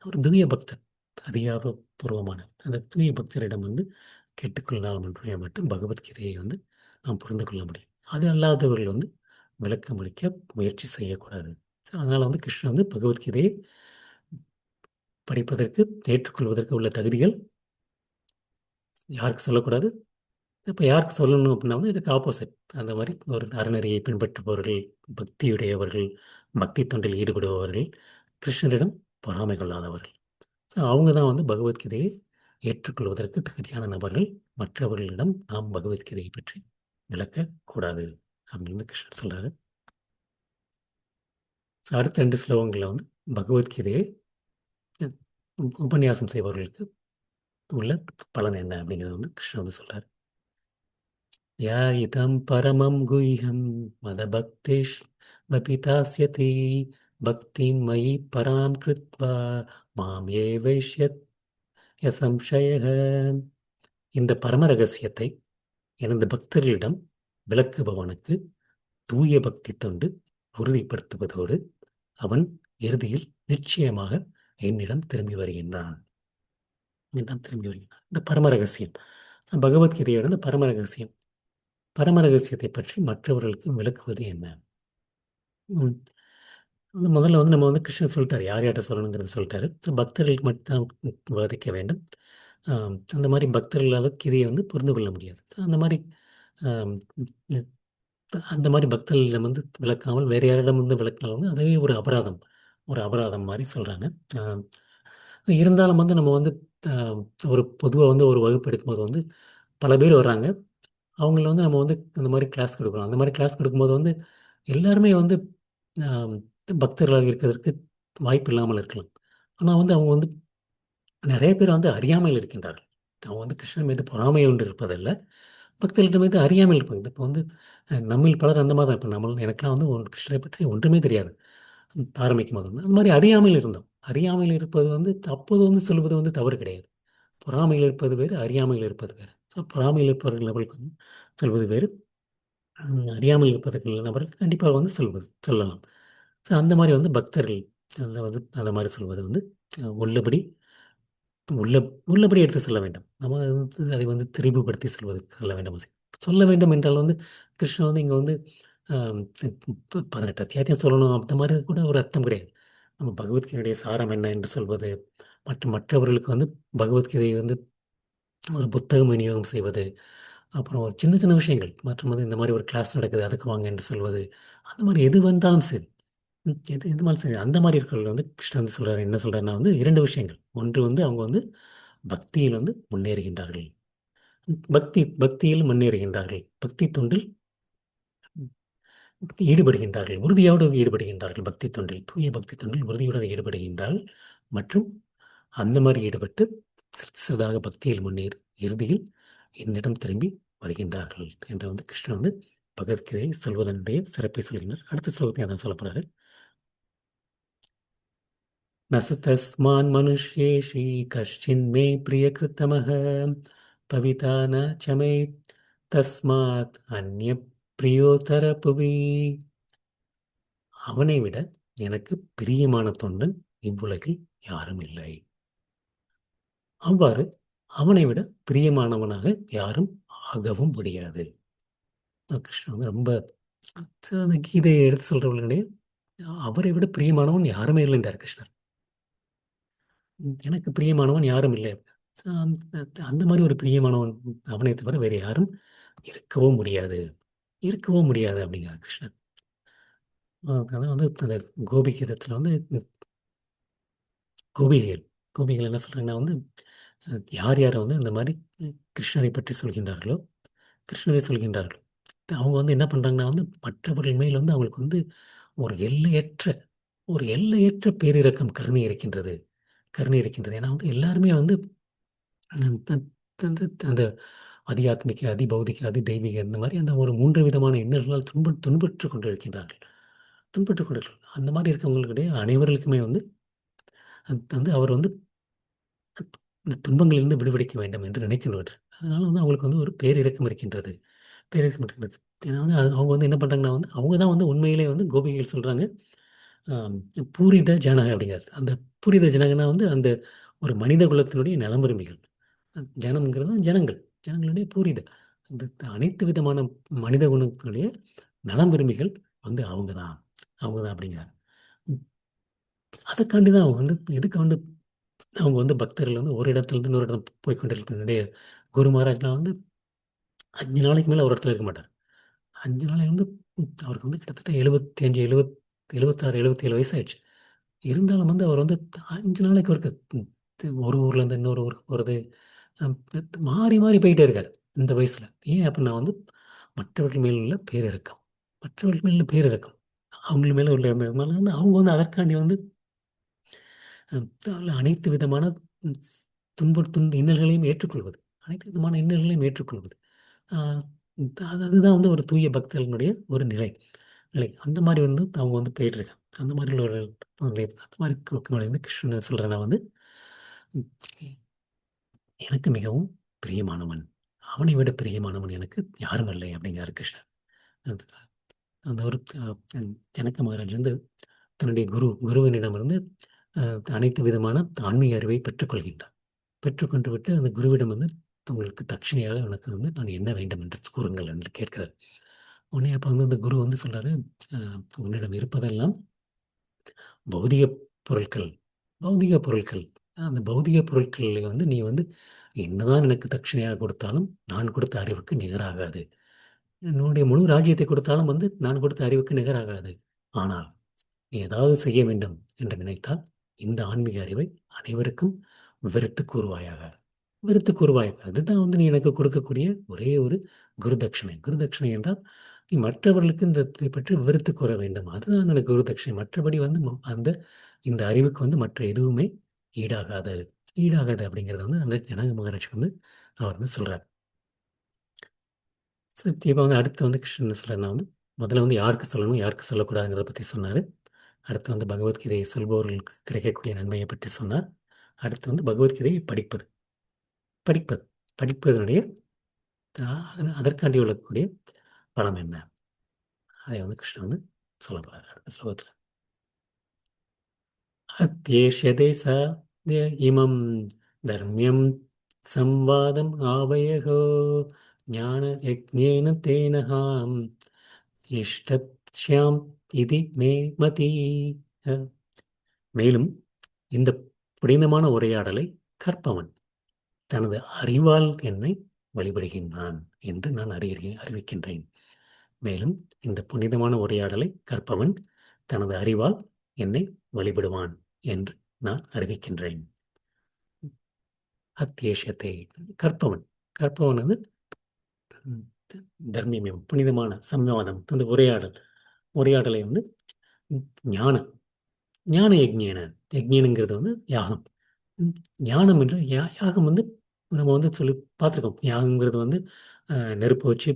ஒரு தூய பக்தர் அதிகாரப்பூர்வமான அந்த தூய பக்தரிடம் வந்து கேட்டுக்கொள்ளலாம் மட்டுமே மட்டும் பகவத்கீதையை வந்து நாம் புரிந்து கொள்ள முடியும். அது அல்லாதவர்கள் வந்து விளக்கம் அளிக்க முயற்சி செய்யக்கூடாது. அதனால் வந்து கிருஷ்ணன் வந்து பகவத்கீதையை படிப்பதற்கு ஏற்றுக்கொள்வதற்கு உள்ள தகுதிகள் யாருக்கு சொல்லக்கூடாது. இப்போ யாருக்கு சொல்லணும் அப்படின்னா வந்து இதுக்கு ஆப்போசிட் அந்த மாதிரி ஒரு அறநெறியை பின்பற்றுபவர்கள், பக்தியுடையவர்கள், பக்தி தொண்டில் ஈடுபடுபவர்கள், கிருஷ்ணரிடம் பொறாமை கொள்ளாதவர்கள். அவங்க தான் வந்து பகவத்கீதையை ஏற்றுக்கொள்வதற்கு தகுதியான நபர்கள். மற்றவர்களிடம் நாம் பகவத்கீதையை பற்றி விளக்கக்கூடாது அப்படின்னு கிருஷ்ணர் சொல்றாரு. அடுத்த 2 ஸ்லோகங்களில் வந்து பகவத்கீதையை உபன்யாசம் செய்பவர்களுக்கு உள்ள பலன் என்ன அப்படிங்கிறத வந்து கிருஷ்ணர் வந்து சொல்றாரு. யா இதம் பரமம் குஹ்யம் மத பக்தேஷ் பபிதாஸ்யதி பக்தி மயி பராம் கிருத்வா மாம் ஏ வைஷ்யத் யசம்சயः. இந்த பரம ரகசியத்தை எனது பக்தர்களிடம் விளக்குபவனுக்கு தூய பக்தி தொண்டு உறுதிப்படுத்துவதோடு அவன் இறுதியில் நிச்சயமாக என்னிடம் திரும்பி வருகின்றான். என்னிடம் திரும்பி வருகின்றான். இந்த பரம ரகசியம் பகவத்கீதையோட இந்த பரம ரகசியம். பரம ரகசியத்தை பற்றி மற்றவர்களுக்கு விளக்குவது என்ன? ம். முதல்ல வந்து நம்ம வந்து கிருஷ்ணன் சொல்லிட்டாரு, யார் யார்கிட்ட சொல்லணுங்கிறத சொல்லிட்டாரு. பக்தர்களுக்கு மட்டும் விவாதிக்க வேண்டும். அந்த மாதிரி பக்தர்களால் கீதையை வந்து புரிந்து கொள்ள முடியாது. அந்த மாதிரி ஆம், அந்த மாதிரி பக்தர்களிடம் வந்து விளக்காமல் வேறு யாரிடம் வந்து விளக்கினால் வந்து அதுவே ஒரு அபராதம். ஒரு அபராதம் மாதிரி சொல்கிறாங்க. இருந்தாலும் வந்து நம்ம வந்து ஆஹ், ஒரு பொதுவாக வந்து ஒரு வகுப்பு எடுக்கும்போது வந்து பல பேர் வர்றாங்க. அவங்கள வந்து நம்ம வந்து அந்த மாதிரி கிளாஸ் கொடுக்குறோம். அந்த மாதிரி கிளாஸ் கொடுக்கும்போது வந்து எல்லாருமே வந்து ஆம், பக்தர்களாக இருக்கிறதுக்கு வாய்ப்பு இல்லாமல் இருக்கலாம். ஆனால் வந்து அவங்க வந்து நிறைய பேர் வந்து அறியாமையில் இருக்கின்றார்கள். அவங்க வந்து கிருஷ்ணன் மீது பொறாமை ஒன்று இருப்பதல்ல, பக்தர்களிடம் மீது அறியாமல் இருப்பாங்க. இப்போ வந்து நம்மில் பலர் அந்த மாதிரி தான். இப்போ எனக்கெல்லாம் வந்து ஒரு கிருஷ்ணரை பற்றி ஒன்றுமே தெரியாது. ஆரம்பிக்கும் போது வந்து அந்த மாதிரி அறியாமையில் இருந்தோம். அறியாமையில் இருப்பது வந்து அப்போது வந்து சொல்வது வந்து தவறு கிடையாது. பொறாமையில் இருப்பது வேறு, அறியாமையில் இருப்பது வேறு. ஸோ பொறாமையில் இருப்பவர்கள் நபர்களுக்கு வந்து சொல்வது வேறு, அறியாமல் இருப்பதற்கு நபர்களுக்கு கண்டிப்பாக வந்து சொல்லலாம். ஸோ அந்த மாதிரி வந்து பக்தர்கள் அந்த வந்து அந்த மாதிரி சொல்வது வந்து உள்ளபடி உள்ள உள்ளபடி எடுத்து சொல்ல வேண்டும். நம்ம வந்து அதை வந்து திரிபுபடுத்தி சொல்ல வேண்டும். சொல்ல வேண்டும் என்றால் வந்து கிருஷ்ணன் வந்து இங்கே வந்து 18 அத்தியாயத்தையும் சொல்லணும் அந்த மாதிரி கூட ஒரு அர்த்தம் கிடையாது. நம்ம பகவத்கீதையுடைய சாரம் என்ன என்று சொல்வது, மற்றவர்களுக்கு வந்து பகவத்கீதையை வந்து ஒரு புத்தகம் விநியோகம் செய்வது, அப்புறம் ஒரு சின்ன சின்ன விஷயங்கள் மற்றும் வந்து இந்த மாதிரி ஒரு கிளாஸ் நடக்குது அதுக்கு வாங்க என்று சொல்வது, அந்த மாதிரி எது வந்தாலும் சரி. எது எது மாதிரி சரி அந்த மாதிரி இருக்கிறவர்கள் வந்து கிருஷ்ணன் வந்து சொல்கிறார் என்ன சொல்கிறாருன்னா வந்து 2 விஷயங்கள். ஒன்று வந்து அவங்க வந்து பக்தியில் வந்து முன்னேறுகின்றார்கள். பக்தியில் முன்னேறுகின்றார்கள். பக்தி தொண்டில் ஈடுபடுகின்றார்கள். உறுதியோடு ஈடுபடுகின்றார்கள் பக்தி தொண்டில். தூய பக்தி தொண்டில் உறுதியுடன் ஈடுபடுகின்றார்கள். மற்றும் அந்த மாதிரி ஈடுபட்டு சிறிதாக பக்தியில் முன்னேறி இறுதியில் என்னிடம் திரும்பி வருகின்றார்கள் என்று வந்து கிருஷ்ணன் வந்து பகவத்கீதையை சொல்வதனுடைய சிறப்பை சொல்கின்றார். அடுத்த ஸ்லோகத்தை அதான் சொல்ல போறாரு. न स तस्मान् मनुष्येषु कश्चिन्मे प्रियकृतमः पविता न च मे तस्मात् अन्य பிரியோதர புவி. அவனை விட எனக்கு பிரியமான தொண்டன் இவ்வுலகில் யாரும் இல்லை. அவ்வாறு அவனை விட பிரியமானவனாக யாரும் ஆகவும் முடியாது. கிருஷ்ணன் வந்து ரொம்ப அந்த கீதையை எடுத்து சொல்றவர்களுடைய அவரை விட பிரியமானவன் யாருமே இல்லைன்றார் கிருஷ்ணர். எனக்கு பிரியமானவன் யாரும் இல்லை. அந்த மாதிரி ஒரு பிரியமானவன் அவனை தவிர வேறு யாரும் இருக்கவும் முடியாது. இருக்கவும் முடியாது அப்படிங்கிறார் கிருஷ்ணன். அதான் வந்து அந்த கோபி கீதத்தில் வந்து கோபிகைகள் கோபிகள் என்ன சொல்றாங்கன்னா வந்து யார் யார் வந்து இந்த மாதிரி கிருஷ்ணரை பற்றி சொல்கின்றார்களோ, கிருஷ்ணரை சொல்கின்றார்களோ, அவங்க வந்து என்ன பண்ணுறாங்கன்னா வந்து மற்றவர்கள் மேல் வந்து அவங்களுக்கு வந்து ஒரு எல்லையற்ற ஒரு எல்லையற்ற பேரிரக்கம் கருணை இருக்கின்றது. கருணை இருக்கின்றது. ஏன்னா வந்து எல்லாருமே வந்து த தந்து அந்த அதி ஆத்மிக, அதி பௌதிக, அதி தெய்வீக இந்த மாரி அந்த ஒரு 3 விதமான இன்னல்களால் துன்புற்றுக் கொண்டிருக்கின்றார்கள். துன்புற்றுக் கொண்டிருக்கிறார்கள். அந்த மாரி இருக்கவங்களுக்கிடையே அனைவர்களுக்குமே வந்து வந்து அவர் வந்து இந்த துன்பங்களிலிருந்து விடுவிக்க வேண்டும் என்று நினைக்கின்றவர். அதனால வந்து அவங்களுக்கு வந்து ஒரு பேரிரக்கம் இருக்கின்றது. பேரிரக்கம் இருக்கின்றது. ஏன்னா வந்து அவங்க வந்து என்ன பண்றாங்கன்னா வந்து, அவங்க தான் வந்து உண்மையிலே வந்து கோபிகைகள் சொல்றாங்க. ஆம் பூரித ஜனக அப்படிங்கிறது. அந்த பூரித ஜனகன்னா வந்து அந்த ஒரு மனித குலத்தினுடைய நலம்பெருமைகள். ஜனம்ங்கிறது ஜனங்கள். ஜனங்களுடைய பூரித. அந்த அனைத்து விதமான மனித குலத்தினுடைய நலம் விரும்பிகள் வந்து அவங்க தான். அவங்க தான் அப்படிங்கிறாங்க. ம். அதற்காண்டி தான் அவங்க வந்து எதுக்கு வந்து அவங்க வந்து பக்தர்கள் வந்து ஒரு இடத்துலருந்து இன்னொரு இடம் போய் கொண்டிருக்கக்கூடிய குரு மகாராஜ்லாம் வந்து 5 நாளைக்கு மேல ஒரு இடத்துல இருக்க மாட்டார். 5 நாளைக்கு வந்து அவருக்கு வந்து கிட்டத்தட்ட 75, 76, 77 வயசாயிடுச்சு. இருந்தாலும் வந்து அவர் வந்து 5 நாளைக்கு ஒருக்க ஒரு ஊர்லேருந்து இன்னொரு ஊருக்கு போறது, மாறி மாறி போயிட்டே இருக்காரு. இந்த வயசுல. ஏன் அப்டின்னா வந்து மற்றவர்கள் மேல் உள்ள பேரிரக்கம். மற்றவர்கள் மேல் உள்ள பேரிரக்கம். அவங்க மேல உள்ள மேல வந்து அவங்க வந்து அதற்காண்டி வந்து அனைத்து விதமான ம் இன்னல்களையும் ஏற்றுக்கொள்வது. அனைத்து விதமான இன்னல்களையும் ஏற்றுக்கொள்வது. ஆ அதுதான் வந்து ஒரு தூய பக்தர்களுடைய ஒரு நிலை. நிலை. அந்த மாரி வந்து அவங்க வந்து போயிட்டுருக்காங்க. அந்த மாரி உள்ள ஒரு அந்த மாரி வந்து கிருஷ்ணன் சொல்றேன் நான் வந்து, ம் எனக்கு மிகவும் பிரியமானவன். அவனை விட பிரியமானவன் எனக்கு யாரும் இல்லை அப்படிங்கிறாரு கிருஷ்ணர். அது அந்த ஒரு ஜனக மகாராஜ் வந்து தன்னுடைய குருவினிடமிருந்து அ அனைத்து விதமான ஆன்மீக அறிவை பெற்றுக்கொள்கின்றார். பெற்றுக்கொண்டு விட்டு அந்த குருவிடம் வந்து உங்களுக்கு தட்சிணையாக எனக்கு வந்து நான் என்ன வேண்டும் என்று கூறுங்கள் என்று கேட்கிறார். உடனே அப்ப வந்து அந்த குரு வந்து சொல்றாரு, "அ உன்னிடம் இருப்பதெல்லாம் பௌதிக பொருட்கள். பௌதிக பொருட்கள். அந்த பௌதிக பொருட்களை வந்து நீ வந்து என்னதான் எனக்கு தட்சிணையாக கொடுத்தாலும், நான் கொடுத்த அறிவுக்கு நிகராகாது. என்னுடைய முழு ராஜ்யத்தை கொடுத்தாலும் வந்து நான் கொடுத்த அறிவுக்கு நிகராகாது. ஆனால் நீ ஏதாவது செய்ய வேண்டும் என்று நினைத்தால், இந்த ஆன்மீக அறிவை அனைவருக்கும் விவரித்துக் கூறுவாயாக. விவரித்துக் கூறுவாயாக. அதுதான் வந்து நீ எனக்கு கொடுக்கக்கூடிய ஒரே ஒரு குரு தட்சிணை. குரு தட்சிணை என்றால், நீ மற்றவர்களுக்கு இந்த இதை பற்றி விவரித்துக் கூற வேண்டும். அதுதான் எனக்கு குரு தட்சிணை. மற்றபடி வந்து இந்த அறிவுக்கு வந்து மற்ற எதுவுமே ஈடாகாது. ஈடாகாது அப்படிங்கிறத வந்து அந்த ஜனக மகாராஜ்க்கு வந்து அவர் வந்து சொல்றார். இப்ப வந்து அடுத்து வந்து கிருஷ்ணன் என்ன சொல்றாருன்னா வந்து, முதல்ல வந்து யாருக்கு சொல்லணும், யாருக்கு சொல்லக்கூடாதுங்கிறத பத்தி சொன்னாரு. அடுத்து வந்து பகவத்கீதையை சொல்பவர்களுக்கு கிடைக்கக்கூடிய நன்மையை பற்றி சொன்னார். அடுத்து வந்து பகவத்கீதையை படிப்பது. படிப்பது. படிப்பதனுடைய அதற்காண்டி உள்ளக்கூடிய பலம் என்ன? அதை வந்து கிருஷ்ணன் வந்து சொல்லப் போறாரு அடுத்த ஸ்லோகத்துல. அத்யேஷ்யதே இமம் தர்ம்யம் சம்வாதம் ஆவயகோ ஞான யஜ்ஞேன தேனஹாம் இஷ்டத்யாம் இதி மே மதி. அஹ், மேலும் இந்த புனிதமான உரையாடலை கற்பவன் தனது அறிவால் என்னை வழிபடுகின்றான் என்று நான் அறிவிக்கின்றேன். மேலும் இந்த புனிதமான உரையாடலை கற்பவன் தனது அறிவால் என்னை வழிபடுவான் என்று நான் அறிவிக்கின்றேன். அத்தியேஷத்தை கற்பவன் கற்பவன் வந்து ம், தர்மியம் புனிதமான சம்வாதம் அந்த உரையாடல் உரையாடலை வந்து ம், ஞான ஞான யஜ்ஞேன யஜ்ஞேனுங்கிறது வந்து யாகம். ம், ஞானம் என்ற யாகம் வந்து நம்ம வந்து சொல்லி பார்த்துருக்கோம். யாகங்கிறது வந்து நெருப்பு வச்சு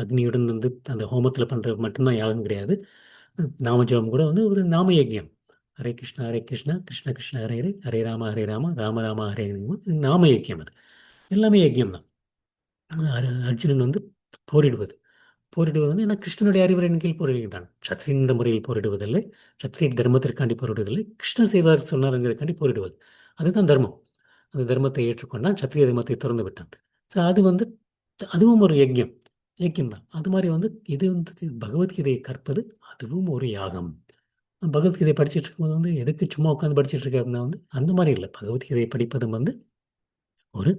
அக்னியுடன் வந்து அந்த ஹோமத்தில் பண்ணுறது மட்டும்தான் யாகம் கிடையாது. நாமஜபம் கூட வந்து ஒரு நாம யஜ்ஞம். ஹரே கிருஷ்ணா கிருஷ்ண கிருஷ்ண ஹரே ஹரே ஹரே ராம ஹரே ராம ராம ராம ஹரே ஹரே நாம யஜ்ஞம். அது எல்லாமே யஜ்ஞம் தான். அர்ஜுனன் வந்து போரிடுவது போரிடுவது வந்து ஏன்னா கிருஷ்ணனுடைய அறிவுரையின் கீழ் போரிடுகின்றான். சத்திரியன் என்ற முறையில் போரிடுவதில்லை. சத்திரிய தர்மத்திற்காண்டி போரிடுவதில்லை. கிருஷ்ணர் செய்வார் சொன்னார்ங்கிறதுக்காண்டி போரிடுவது. அதுதான் தர்மம். அந்த தர்மத்தை ஏற்றுக்கொண்டான். சத்திரிய தர்மத்தை திறந்து விட்டான். ஸோ அது வந்து அதுவும் ஒரு யஜ்யம். யஜ்யம் தான். அது மாதிரி வந்து இது வந்து பகவத்கீதையை கற்பது அதுவும் ஒரு யாகம். பகவத்கீதை படிச்சுட்டு இருக்கும்போது வந்து எதுக்கு சும்மா உட்காந்து படிச்சுட்டு இருக்க அப்படின்னா வந்து அந்த மாதிரி இல்லை. பகவத்கீதையை படிப்பதும் வந்து ஒரு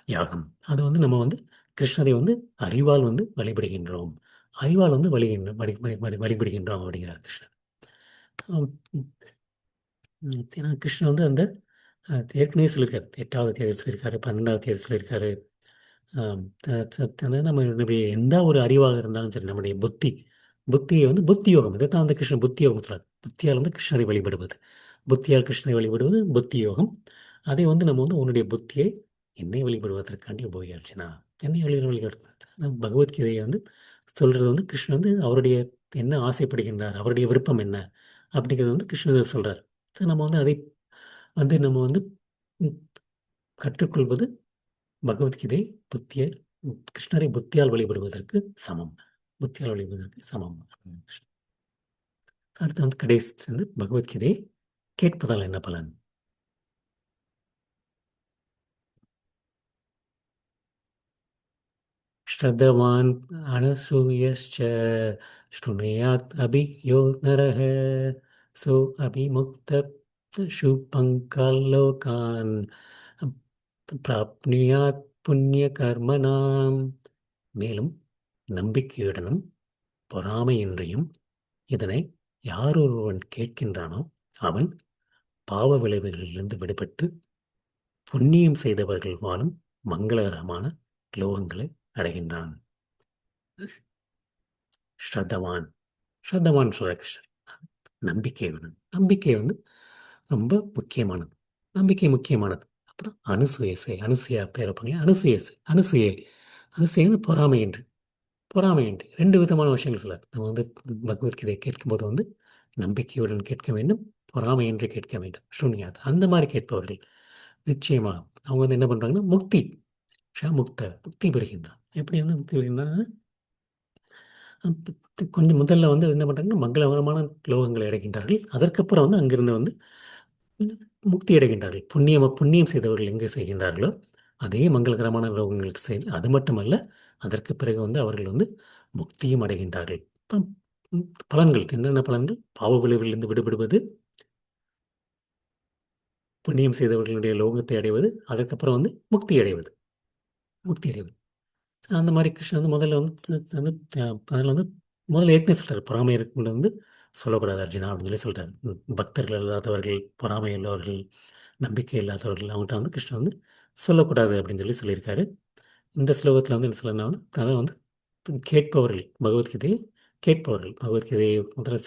யாகம். அது வந்து நம்ம வந்து கிருஷ்ணரை வந்து அறிவால் வந்து வழிபடுகின்றோம். அறிவால் வந்து வழிகின்ற வழி வழி வழி வழிபடுகின்றோம் அப்படிங்கிறார் கிருஷ்ணர். ஏன்னா கிருஷ்ணர் வந்து அந்த ஏற்கனவே சொல்லியிருக்காரு. 8வது அத்தியாயத்தில் சொல்லியிருக்காரு, 12வது அத்தியாயத்தில் சொல்லியிருக்காரு. ஆம், அதாவது நம்மளுடைய எந்த ஒரு அறிவாக இருந்தாலும் சரி, நம்முடைய புத்தியை வந்து புத்தி யோகம். இதைத்தான் வந்து கிருஷ்ணன் புத்தி யோகம் சொல்றார். புத்தியால் வந்து கிருஷ்ணரை வழிபடுவது, புத்தியால் கிருஷ்ணரை வழிபடுவது புத்தி யோகம். அதை வந்து நம்ம வந்து உன்னுடைய புத்தியை என்னை வழிபடுவதற்காண்டி உபயோகிச்சுனா, என்னை வழிபடுவது. பகவத்கீதையை வந்து சொல்றது வந்து கிருஷ்ணன் வந்து அவருடைய என்ன ஆசைப்படுகின்றார், அவருடைய விருப்பம் என்ன அப்படிங்கிறது வந்து கிருஷ்ணர் சொல்றார். ஸோ நம்ம வந்து அதை வந்து நம்ம வந்து ம், கற்றுக்கொள்வது பகவத்கீதை புத்தியை கிருஷ்ணரை புத்தியால் வழிபடுவதற்கு சமம். புத்தியால் வழிபடுவதற்கு சமம். அடுத்து வந்து கடைசி வந்து பகவத்கீதையை கேட்பதால் என்ன பலன்? श्रद्धवान् अनसूयश्च शृणुयात् अभि यो नरः सो अभिमुक्तः शुभङ्कलोकान् प्राप्नुयात् புண்ணியகர்மனாம். மேலும் நம்பிக்கையுடனும் பொறாமையின்றியும் இதனை யாரொருவன் கேட்கின்றானோ அவன் பாவ விளைவுகளிலிருந்து விடுபட்டு புண்ணியம் செய்தவர்கள் வாழும் மங்களகரமான லோகங்களை அடைகின்றான். ஸ்ரத்தவான் ஸ்ரத்தவான் சொல்ற கிருஷ்ணர். நம்பிக்கை வேணும். நம்பிக்கை வந்து ரொம்ப முக்கியமானது. நம்பிக்கை முக்கியமானது. அப்புறம் அனுசூயசை, அனுசூயா பேர் வைப்பாங்க. அனுசூயசை, அனுசூயை வந்து பொறாமை என்று, பொறாமை என்று ரெண்டு விதமான விஷயங்கள் சொல்ல. நம்ம வந்து பகவத்கீதை கேட்கும்போது வந்து நம்பிக்கையுடன் கேட்க வேண்டும், பொறாமை என்று கேட்க வேண்டும். சூன்யாத் அந்த மாதிரி கேட்பவர்கள் நிச்சயமா அவங்க வந்து என்ன பண்றாங்கன்னா முக்தி, முக்தி பெறுகின்றான். எப்படி வந்து முக்தி பெறுகின்றான்? கொஞ்சம் முதல்ல வந்து என்ன பண்ணுறாங்கன்னா மங்களகரமான லோகங்களை அடைகின்றார்கள். அதற்கப்புறம் வந்து அங்கிருந்து வந்து முக்தி அடைகின்றார்கள். புண்ணியம் செய்தவர்கள் எங்கே செய்கின்றார்களோ அதே மங்களகரமான லோகங்களுக்கு செய்து, அது மட்டுமல்ல அதற்கு பிறகு வந்து அவர்கள் வந்து முக்தியும் அடைகின்றார்கள். இப்போ பலன்கள் என்னென்ன பலன்கள்? பாவ விளைவிலிருந்து விடுபடுவது, புண்ணியம் செய்தவர்களுடைய லோகத்தை அடைவது, அதற்கப்புறம் வந்து முக்தி அடைவது, முக்தி அடைவது. அந்த மாதிரி கிருஷ்ணன் வந்து முதல்ல வந்து வந்து அதில் வந்து முதல்ல ஏற்கனவே சொல்கிறார், பொறாமை இருக்குன்னு வந்து சொல்லக்கூடாது அர்ஜுனா அப்படின்னு சொல்லி சொல்கிறார். பக்தர்கள் இல்லாதவர்கள், பொறாமை இல்லாதவர்கள், நம்பிக்கை இல்லாதவர்கள் அவங்கள்ட்ட வந்து கிருஷ்ணன் வந்து சொல்லக்கூடாது அப்படின்னு சொல்லி சொல்லியிருக்காரு. இந்த ஸ்லோகத்தில் வந்து என்ன சொல்லணும்னா வந்து அதை வந்து கேட்பவர்கள், பகவத்கீதையை கேட்பவர்கள், பகவத்கீதையை முதல்ல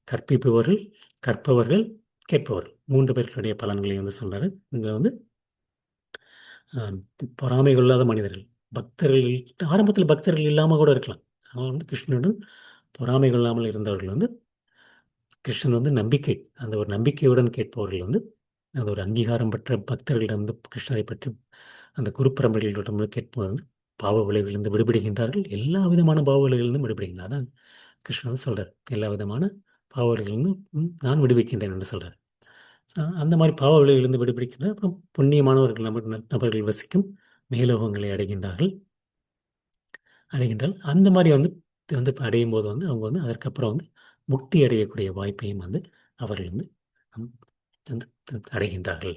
கற்பிப்பவர்கள், கற்பவர்கள், கேட்பவர்கள், மூன்று பேர்களுடைய பலன்களையும் வந்து சொல்கிறாரு. இதில் வந்து ஆஹ், பொறாமை கொள்ளாத மனிதர்கள், பக்தர்கள், ஆரம்பத்தில் பக்தர்கள் இல்லாமல் கூட இருக்கலாம். ஆனால் வந்து கிருஷ்ணனுடன் பொறாமை கொள்ளாமல் இருந்தவர்கள் வந்து கிருஷ்ணன் வந்து நம்பிக்கை, அந்த ஒரு நம்பிக்கையுடன் கேட்பவர்கள் வந்து அந்த ஒரு அங்கீகாரம் பெற்ற பக்தர்களிடம் வந்து கிருஷ்ணரை பற்றி அந்த குருப்பரம்பரைகளிடம் கேட்பது வந்து பாவ விளைவிலிருந்து விடுபடுகின்றார்கள். எல்லா விதமான பாவ விளைவிலிருந்தும் விடுபடுகின்றார். அதான் கிருஷ்ணன் வந்து சொல்றார், எல்லா விதமான பாவ விளைவிலிருந்தும் நான் விடுவிக்கின்றேன் என்று சொல்றார். அந்த மாதிரி பாவ விளைவிலிருந்து விடுபடுகின்ற அப்புறம் புண்ணியமானவர்கள் நபர்கள் வசிக்கும் மேலோகங்களை அடைகின்றால் அந்த மாதிரி வந்து வந்து அடையும் போது வந்து அவங்க வந்து அதற்கப்புறம் வந்து முக்தி அடையக்கூடிய வாய்ப்பையும் வந்து அவர்கள் வந்து ஹம், வந்து அடைகின்றார்கள்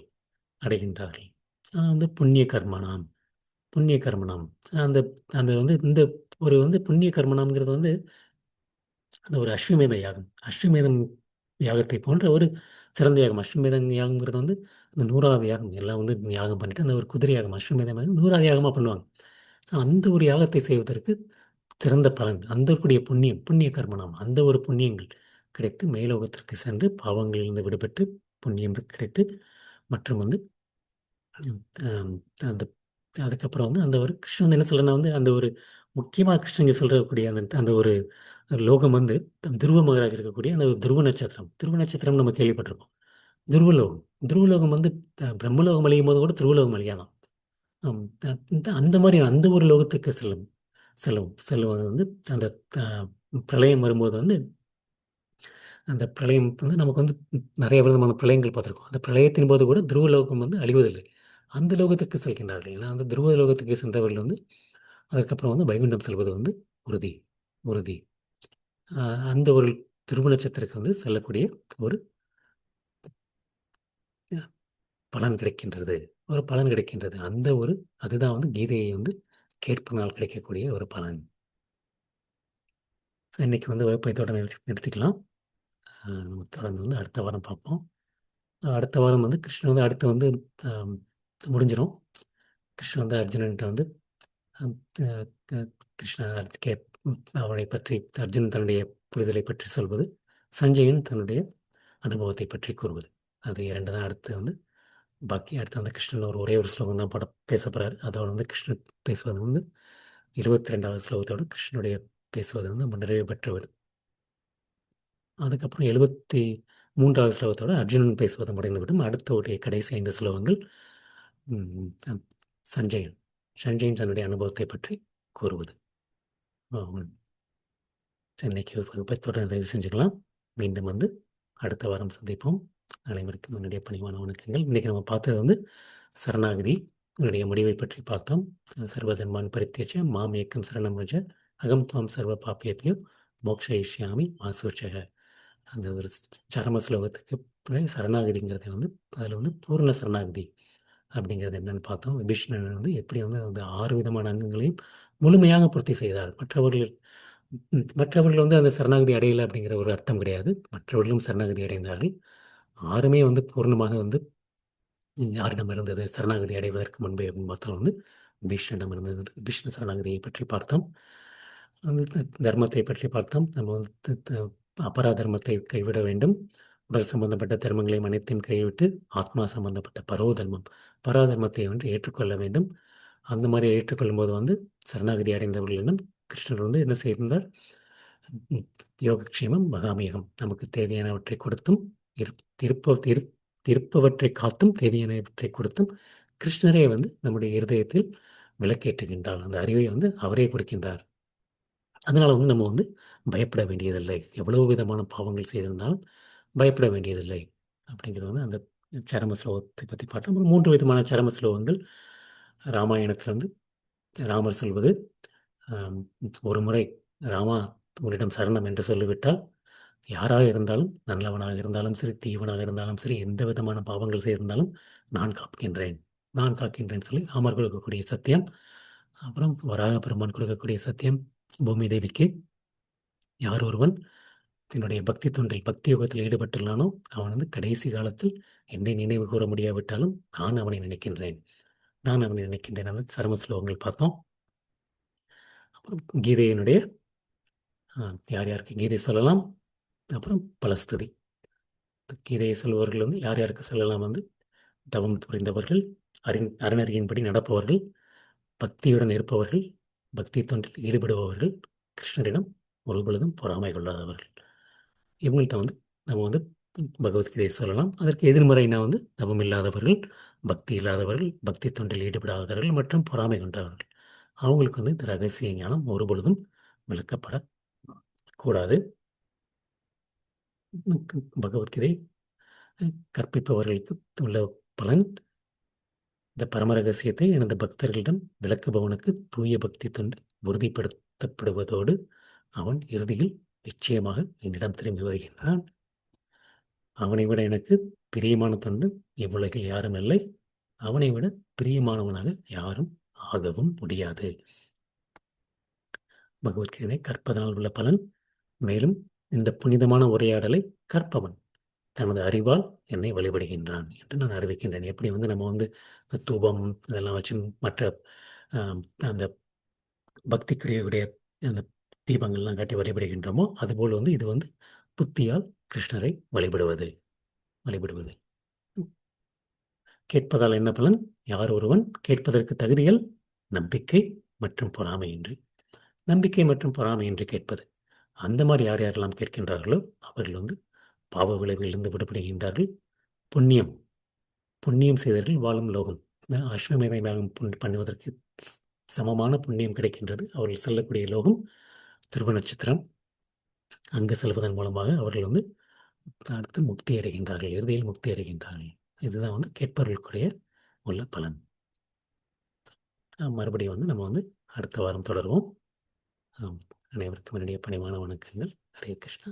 அடைகின்றார்கள். வந்து புண்ணிய கர்மனாம் அந்த அந்த வந்து இந்த ஒரு வந்து புண்ணிய கர்மனாம்ங்கிறது வந்து அந்த ஒரு அஸ்வமேத யாகம், அஸ்வமேதம் யாகத்தை போன்ற ஒரு சிறந்த யாகம். அஸ்வமேதம் யாகங்கிறது வந்து அந்த 100வது யாகம். எல்லாம் வந்து யாகம் பண்ணிட்டு அந்த ஒரு குதிரை யாகம், அஸ்வமேதம் யாகம் 100வது யாகமாக பண்ணுவாங்க. அந்த ஒரு யாகத்தை செய்வதற்கு சிறந்த பலன், அந்த கூடிய புண்ணிய கர்மனாம் அந்த ஒரு புண்ணியங்கள் கிடைத்து மேலோகத்திற்கு சென்று பாவங்களிலிருந்து விடுபட்டு புண்ணியம் கிடைத்து மற்றும் வந்து ஆம், அந்த அதுக்கப்புறம் வந்து அந்த ஒரு கிருஷ்ணன் வந்து என்ன சொல்றேன்னா வந்து அந்த ஒரு முக்கியமாக கிருஷ்ணன் இங்கே சொல்லக்கூடிய அந்த அந்த ஒரு லோகம் வந்து துருவ மகாராஜ் இருக்கக்கூடிய அந்த ஒரு துருவ நட்சத்திரம் நம்ம கேள்விப்பட்டிருக்கோம். துருவலோகம், துருவலோகம் வந்து பிரம்மலோகம் அழியும் போது கூட துருவலோகம் அழியாதான். அந்த மாதிரி அந்த ஒரு லோகத்துக்கு செல்வது வந்து அந்த பிரளயம் வரும்போது வந்து அந்த பிரளயம் வந்து நமக்கு வந்து நிறைய விதமான பிரளயங்கள் பார்த்துருக்கோம். அந்த பிரளயத்தின் போது கூட துருவ லோகம் வந்து அழிவதில்லை. அந்த லோகத்துக்கு செல்கின்றார்கள். ஏன்னா அந்த துருவ லோகத்துக்கு சென்றவர்கள் வந்து அதற்கப்புறம் வந்து வைகுண்டம் செல்வது வந்து உறுதி உறுதி. அந்த ஒரு துருவ நட்சத்திரக்கு வந்து செல்லக்கூடிய ஒரு அஹ், பலன் கிடைக்கின்றது, ஒரு பலன் கிடைக்கின்றது. அந்த ஒரு அதுதான் வந்து கீதையை வந்து கேட்பதனால் கிடைக்கக்கூடிய ஒரு பலன். இன்னைக்கு வந்து வகுப்பை தொடர நிறுத்திக்கலாம். நம்ம தொடர்ந்து வந்து அடுத்த வாரம் பார்ப்போம். அடுத்த வாரம் வந்து கிருஷ்ணன் வந்து அடுத்து வந்து ஆம், முடிஞ்சிடும். கிருஷ்ணன் வந்து அர்ஜுனன்ட்ட வந்து அம், அஹ், க- கிருஷ்ணா கே அவனை பற்றி அர்ஜுனன் தன்னுடைய புரிதலை பற்றி சொல்வது, சஞ்சயன் தன்னுடைய அனுபவத்தை பற்றி கூறுவது. அது இரண்டு தான் அடுத்து வந்து பாக்கி. அடுத்து வந்து கிருஷ்ணன் ஒரே ஒரு ஸ்லோகம் தான் பேச போகிறார். அதோட வந்து கிருஷ்ணன் பேசுவது வந்து 22வது ஸ்லோகத்தோடு கிருஷ்ணனுடைய பேசுவது வந்து நம்ம நிறைவு பெற்றவர். அதுக்கப்புறம் 73வது ஸ்லோகத்தோட அர்ஜுனன் பேசுவது முடிந்துவிடும். அடுத்த உடைய கடைசி 5 ஸ்லோகங்கள் ம், அ- சஞ்சயன் சஞ்சயன் தன்னுடைய அனுபவத்தை பற்றி கூறுவது. ஆம். இன்னைக்கு வகுப்பத்தோட நிறைவு செஞ்சுக்கலாம். மீண்டும் வந்து அடுத்த வாரம் சந்திப்போம். அனைவருக்கும் என்னுடைய பணிவான வணக்கங்கள். இன்றைக்கி நம்ம பார்த்தது வந்து சரணாகதி என்னுடைய முடிவை பற்றி பார்த்தோம். சர்வதர்மான் பரித்தியஜ மாம் ஏக்கம் சரணம் ரஜ அகம் துவாம் சர்வ பாப்பியப்பியோ மோக்ஷயிஷ்யாமி மாசூச்சக. அந்த ஒரு சரம ஸ்லோகத்துக்கு பிறகு சரணாகதிங்கிறத வந்து அதில் வந்து பூர்ண சரணாகதி அப்படிங்கிறது என்னன்னு பார்த்தோம். விபீஷ்ணன் வந்து எப்படி வந்து அந்த 6 விதமான அங்கங்களையும் முழுமையாக பூர்த்தி செய்தார். மற்றவர்கள் வந்து அந்த சரணாகதி அடையலை அப்படிங்கிற ஒரு அர்த்தம் கிடையாது. மற்றவர்களும் சரணாகதி அடைந்தார்கள். 6மே வந்து பூர்ணமாக வந்து யாரிடம் இருந்தது சரணாகதி அடைவதற்கு முன்பே அப்படின்னு பார்த்தாலும் வந்து பீஷ்ணனிடம் இருந்தது. பீஷ்ண சரணாகதியை பற்றி பார்த்தோம். வந்து தர்மத்தை பற்றி பார்த்தோம். நம்ம வந்து அபரா தர்மத்தை கைவிட வேண்டும். உடல் சம்பந்தப்பட்ட தர்மங்களையும் அனைத்தையும் கைவிட்டு ஆத்மா சம்பந்தப்பட்ட பரோதர்மம் பராதர்மத்தை வந்து ஏற்றுக்கொள்ள வேண்டும். அந்த மாதிரி ஏற்றுக்கொள்ளும் போது வந்து சரணாகதி அடைந்தவர்களிடம் கிருஷ்ணர் வந்து என்ன செய்கின்றார்? ம், யோகக்ஷேமம் மகாமேகம் நமக்கு தேவையானவற்றை கொடுத்தும் இருப்பவற்றை காத்தும் தேவையானவற்றை கொடுத்தும் கிருஷ்ணரே வந்து நம்முடைய இருதயத்தில் விளக்கேற்றுகின்றார். அந்த அறிவை வந்து அவரே கொடுக்கின்றார். அதனால் வந்து நம்ம வந்து பயப்பட வேண்டியதில்லை. எவ்வளவு விதமான பாவங்கள் செய்திருந்தாலும் பயப்பட வேண்டியதில்லை அப்படிங்கிறது வந்து அந்த சரம ஸ்லோகத்தை பற்றி பார்த்தோம். அப்புறம் 3 விதமான சரம ஸ்லோகங்கள் ராமாயணத்தில் வந்து ராமர் சொல்வது, ஆம், ஒரு முறை ராமா உன்னிடம் சரணம் என்று சொல்லிவிட்டால் யாராக இருந்தாலும் நல்லவனாக இருந்தாலும் சரி தீவனாக இருந்தாலும் சரி எந்த விதமான பாவங்கள் செய்திருந்தாலும் நான் காக்கின்றேன் நான் காக்கின்றேன் சொல்லி ராமர் கொடுக்கக்கூடிய சத்தியம். அப்புறம் வராக பெருமான் கொடுக்கக்கூடிய சத்தியம், பூமி தேவிக்கு யார் ஒருவன் தன்னுடைய பக்தி தொண்டில் பக்தி யுகத்தில் ஈடுபட்டுள்ளானோ அவன் வந்து கடைசி காலத்தில் என்னை நினைவு கூற முடியாவிட்டாலும் நான் அவனை நினைக்கின்றேன் அந்த சரம ஸ்லோகங்கள் பார்த்தோம். அப்புறம் கீதையினுடைய யார் யாருக்கு கீதை சொல்லலாம், அப்புறம் பலஸ்துதி. கீதையை சொல்பவர்கள் வந்து யார் யாருக்கு சொல்லலாம் வந்து தவம் புரிந்தவர்கள், அறநெறியின்படி நடப்பவர்கள், பக்தியுடன் இருப்பவர்கள், பக்தி தொண்டில் ஈடுபடுபவர்கள், கிருஷ்ணரிடம் ஒருபொழுதும் பொறாமை கொள்ளாதவர்கள். இவங்கள்ட்ட வந்து நம்ம வந்து பகவத்கீதையை சொல்லலாம். அதற்கு எதிர்மறைனா வந்து தவம் இல்லாதவர்கள், பக்தி இல்லாதவர்கள், பக்தி தொண்டில் ஈடுபடாதவர்கள் மற்றும் பொறாமை கொண்டவர்கள். அவங்களுக்கு வந்து இந்த ரகசிய ஞானம் ஒருபொழுதும் விளக்கப்படக்கூடாது. பகவத்கீதை கற்பிப்பவர்களுக்கு உள்ள பலன், இந்த பரம ரகசியத்தை எனது பக்தர்களிடம் விளக்குபவனுக்கு தூய பக்தி தொண்டு உறுதிப்படுத்தப்படுவதோடு அவன் இறுதியில் நிச்சயமாக என்னிடம் திரும்பி வருகின்றான். அவனை விட எனக்கு பிரியமான தொண்டு இவ்வுலகில் யாரும் இல்லை. அவனை விட பிரியமானவனாக யாரும் ஆகவும் முடியாது. பகவத்கீதை கற்பதனால் உள்ள பலன். மேலும் இந்த புனிதமான உரையாடலை கற்பவன் தனது அறிவால் என்னை வழிபடுகின்றான் என்று நான் அறிவிக்கின்றேன். எப்படி வந்து நம்ம வந்து இந்த தூபம் இதெல்லாம் வச்சு மற்ற ஆம், அந்த பக்திக்குரியவுடைய அந்த தீபங்கள்லாம் காட்டி வழிபடுகின்றோமோ அதுபோல் வந்து இது வந்து புத்தியால் கிருஷ்ணரை வழிபடுவது. கேட்பதால் என்ன பலன்? யார் ஒருவன் கேட்பதற்கு தகுதிகள் நம்பிக்கை மற்றும் பொறாமையின்றி நம்பிக்கை மற்றும் பொறாமையின்றி கேட்பது. அந்த மாதிரி யார் யாரெல்லாம் கேட்கின்றார்களோ அவர்கள் வந்து பாவ விளைவிலிருந்து விடுபடுகின்றார்கள். புண்ணியம் புண்ணியம் செய்தவர்கள் வாழும் லோகம் அஸ்வமேத யாகம் பண்ணுவதற்கு சமமான புண்ணியம் கிடைக்கின்றது. அவர்கள் செல்லக்கூடிய லோகம் துருவ நட்சத்திரம். அங்கு செல்வதன் மூலமாக அவர்கள் வந்து அடுத்து முக்தி அடைகின்றார்கள், இறுதியில் முக்தி அடைகின்றார்கள். இதுதான் வந்து கேட்பவர்களுக்குடைய உள்ள பலன். மறுபடியும் வந்து நம்ம வந்து அடுத்த வாரம் தொடருவோம். அனைவருக்கும் என்னுடைய பணிவான வணக்கங்கள். ஹரே கிருஷ்ணா.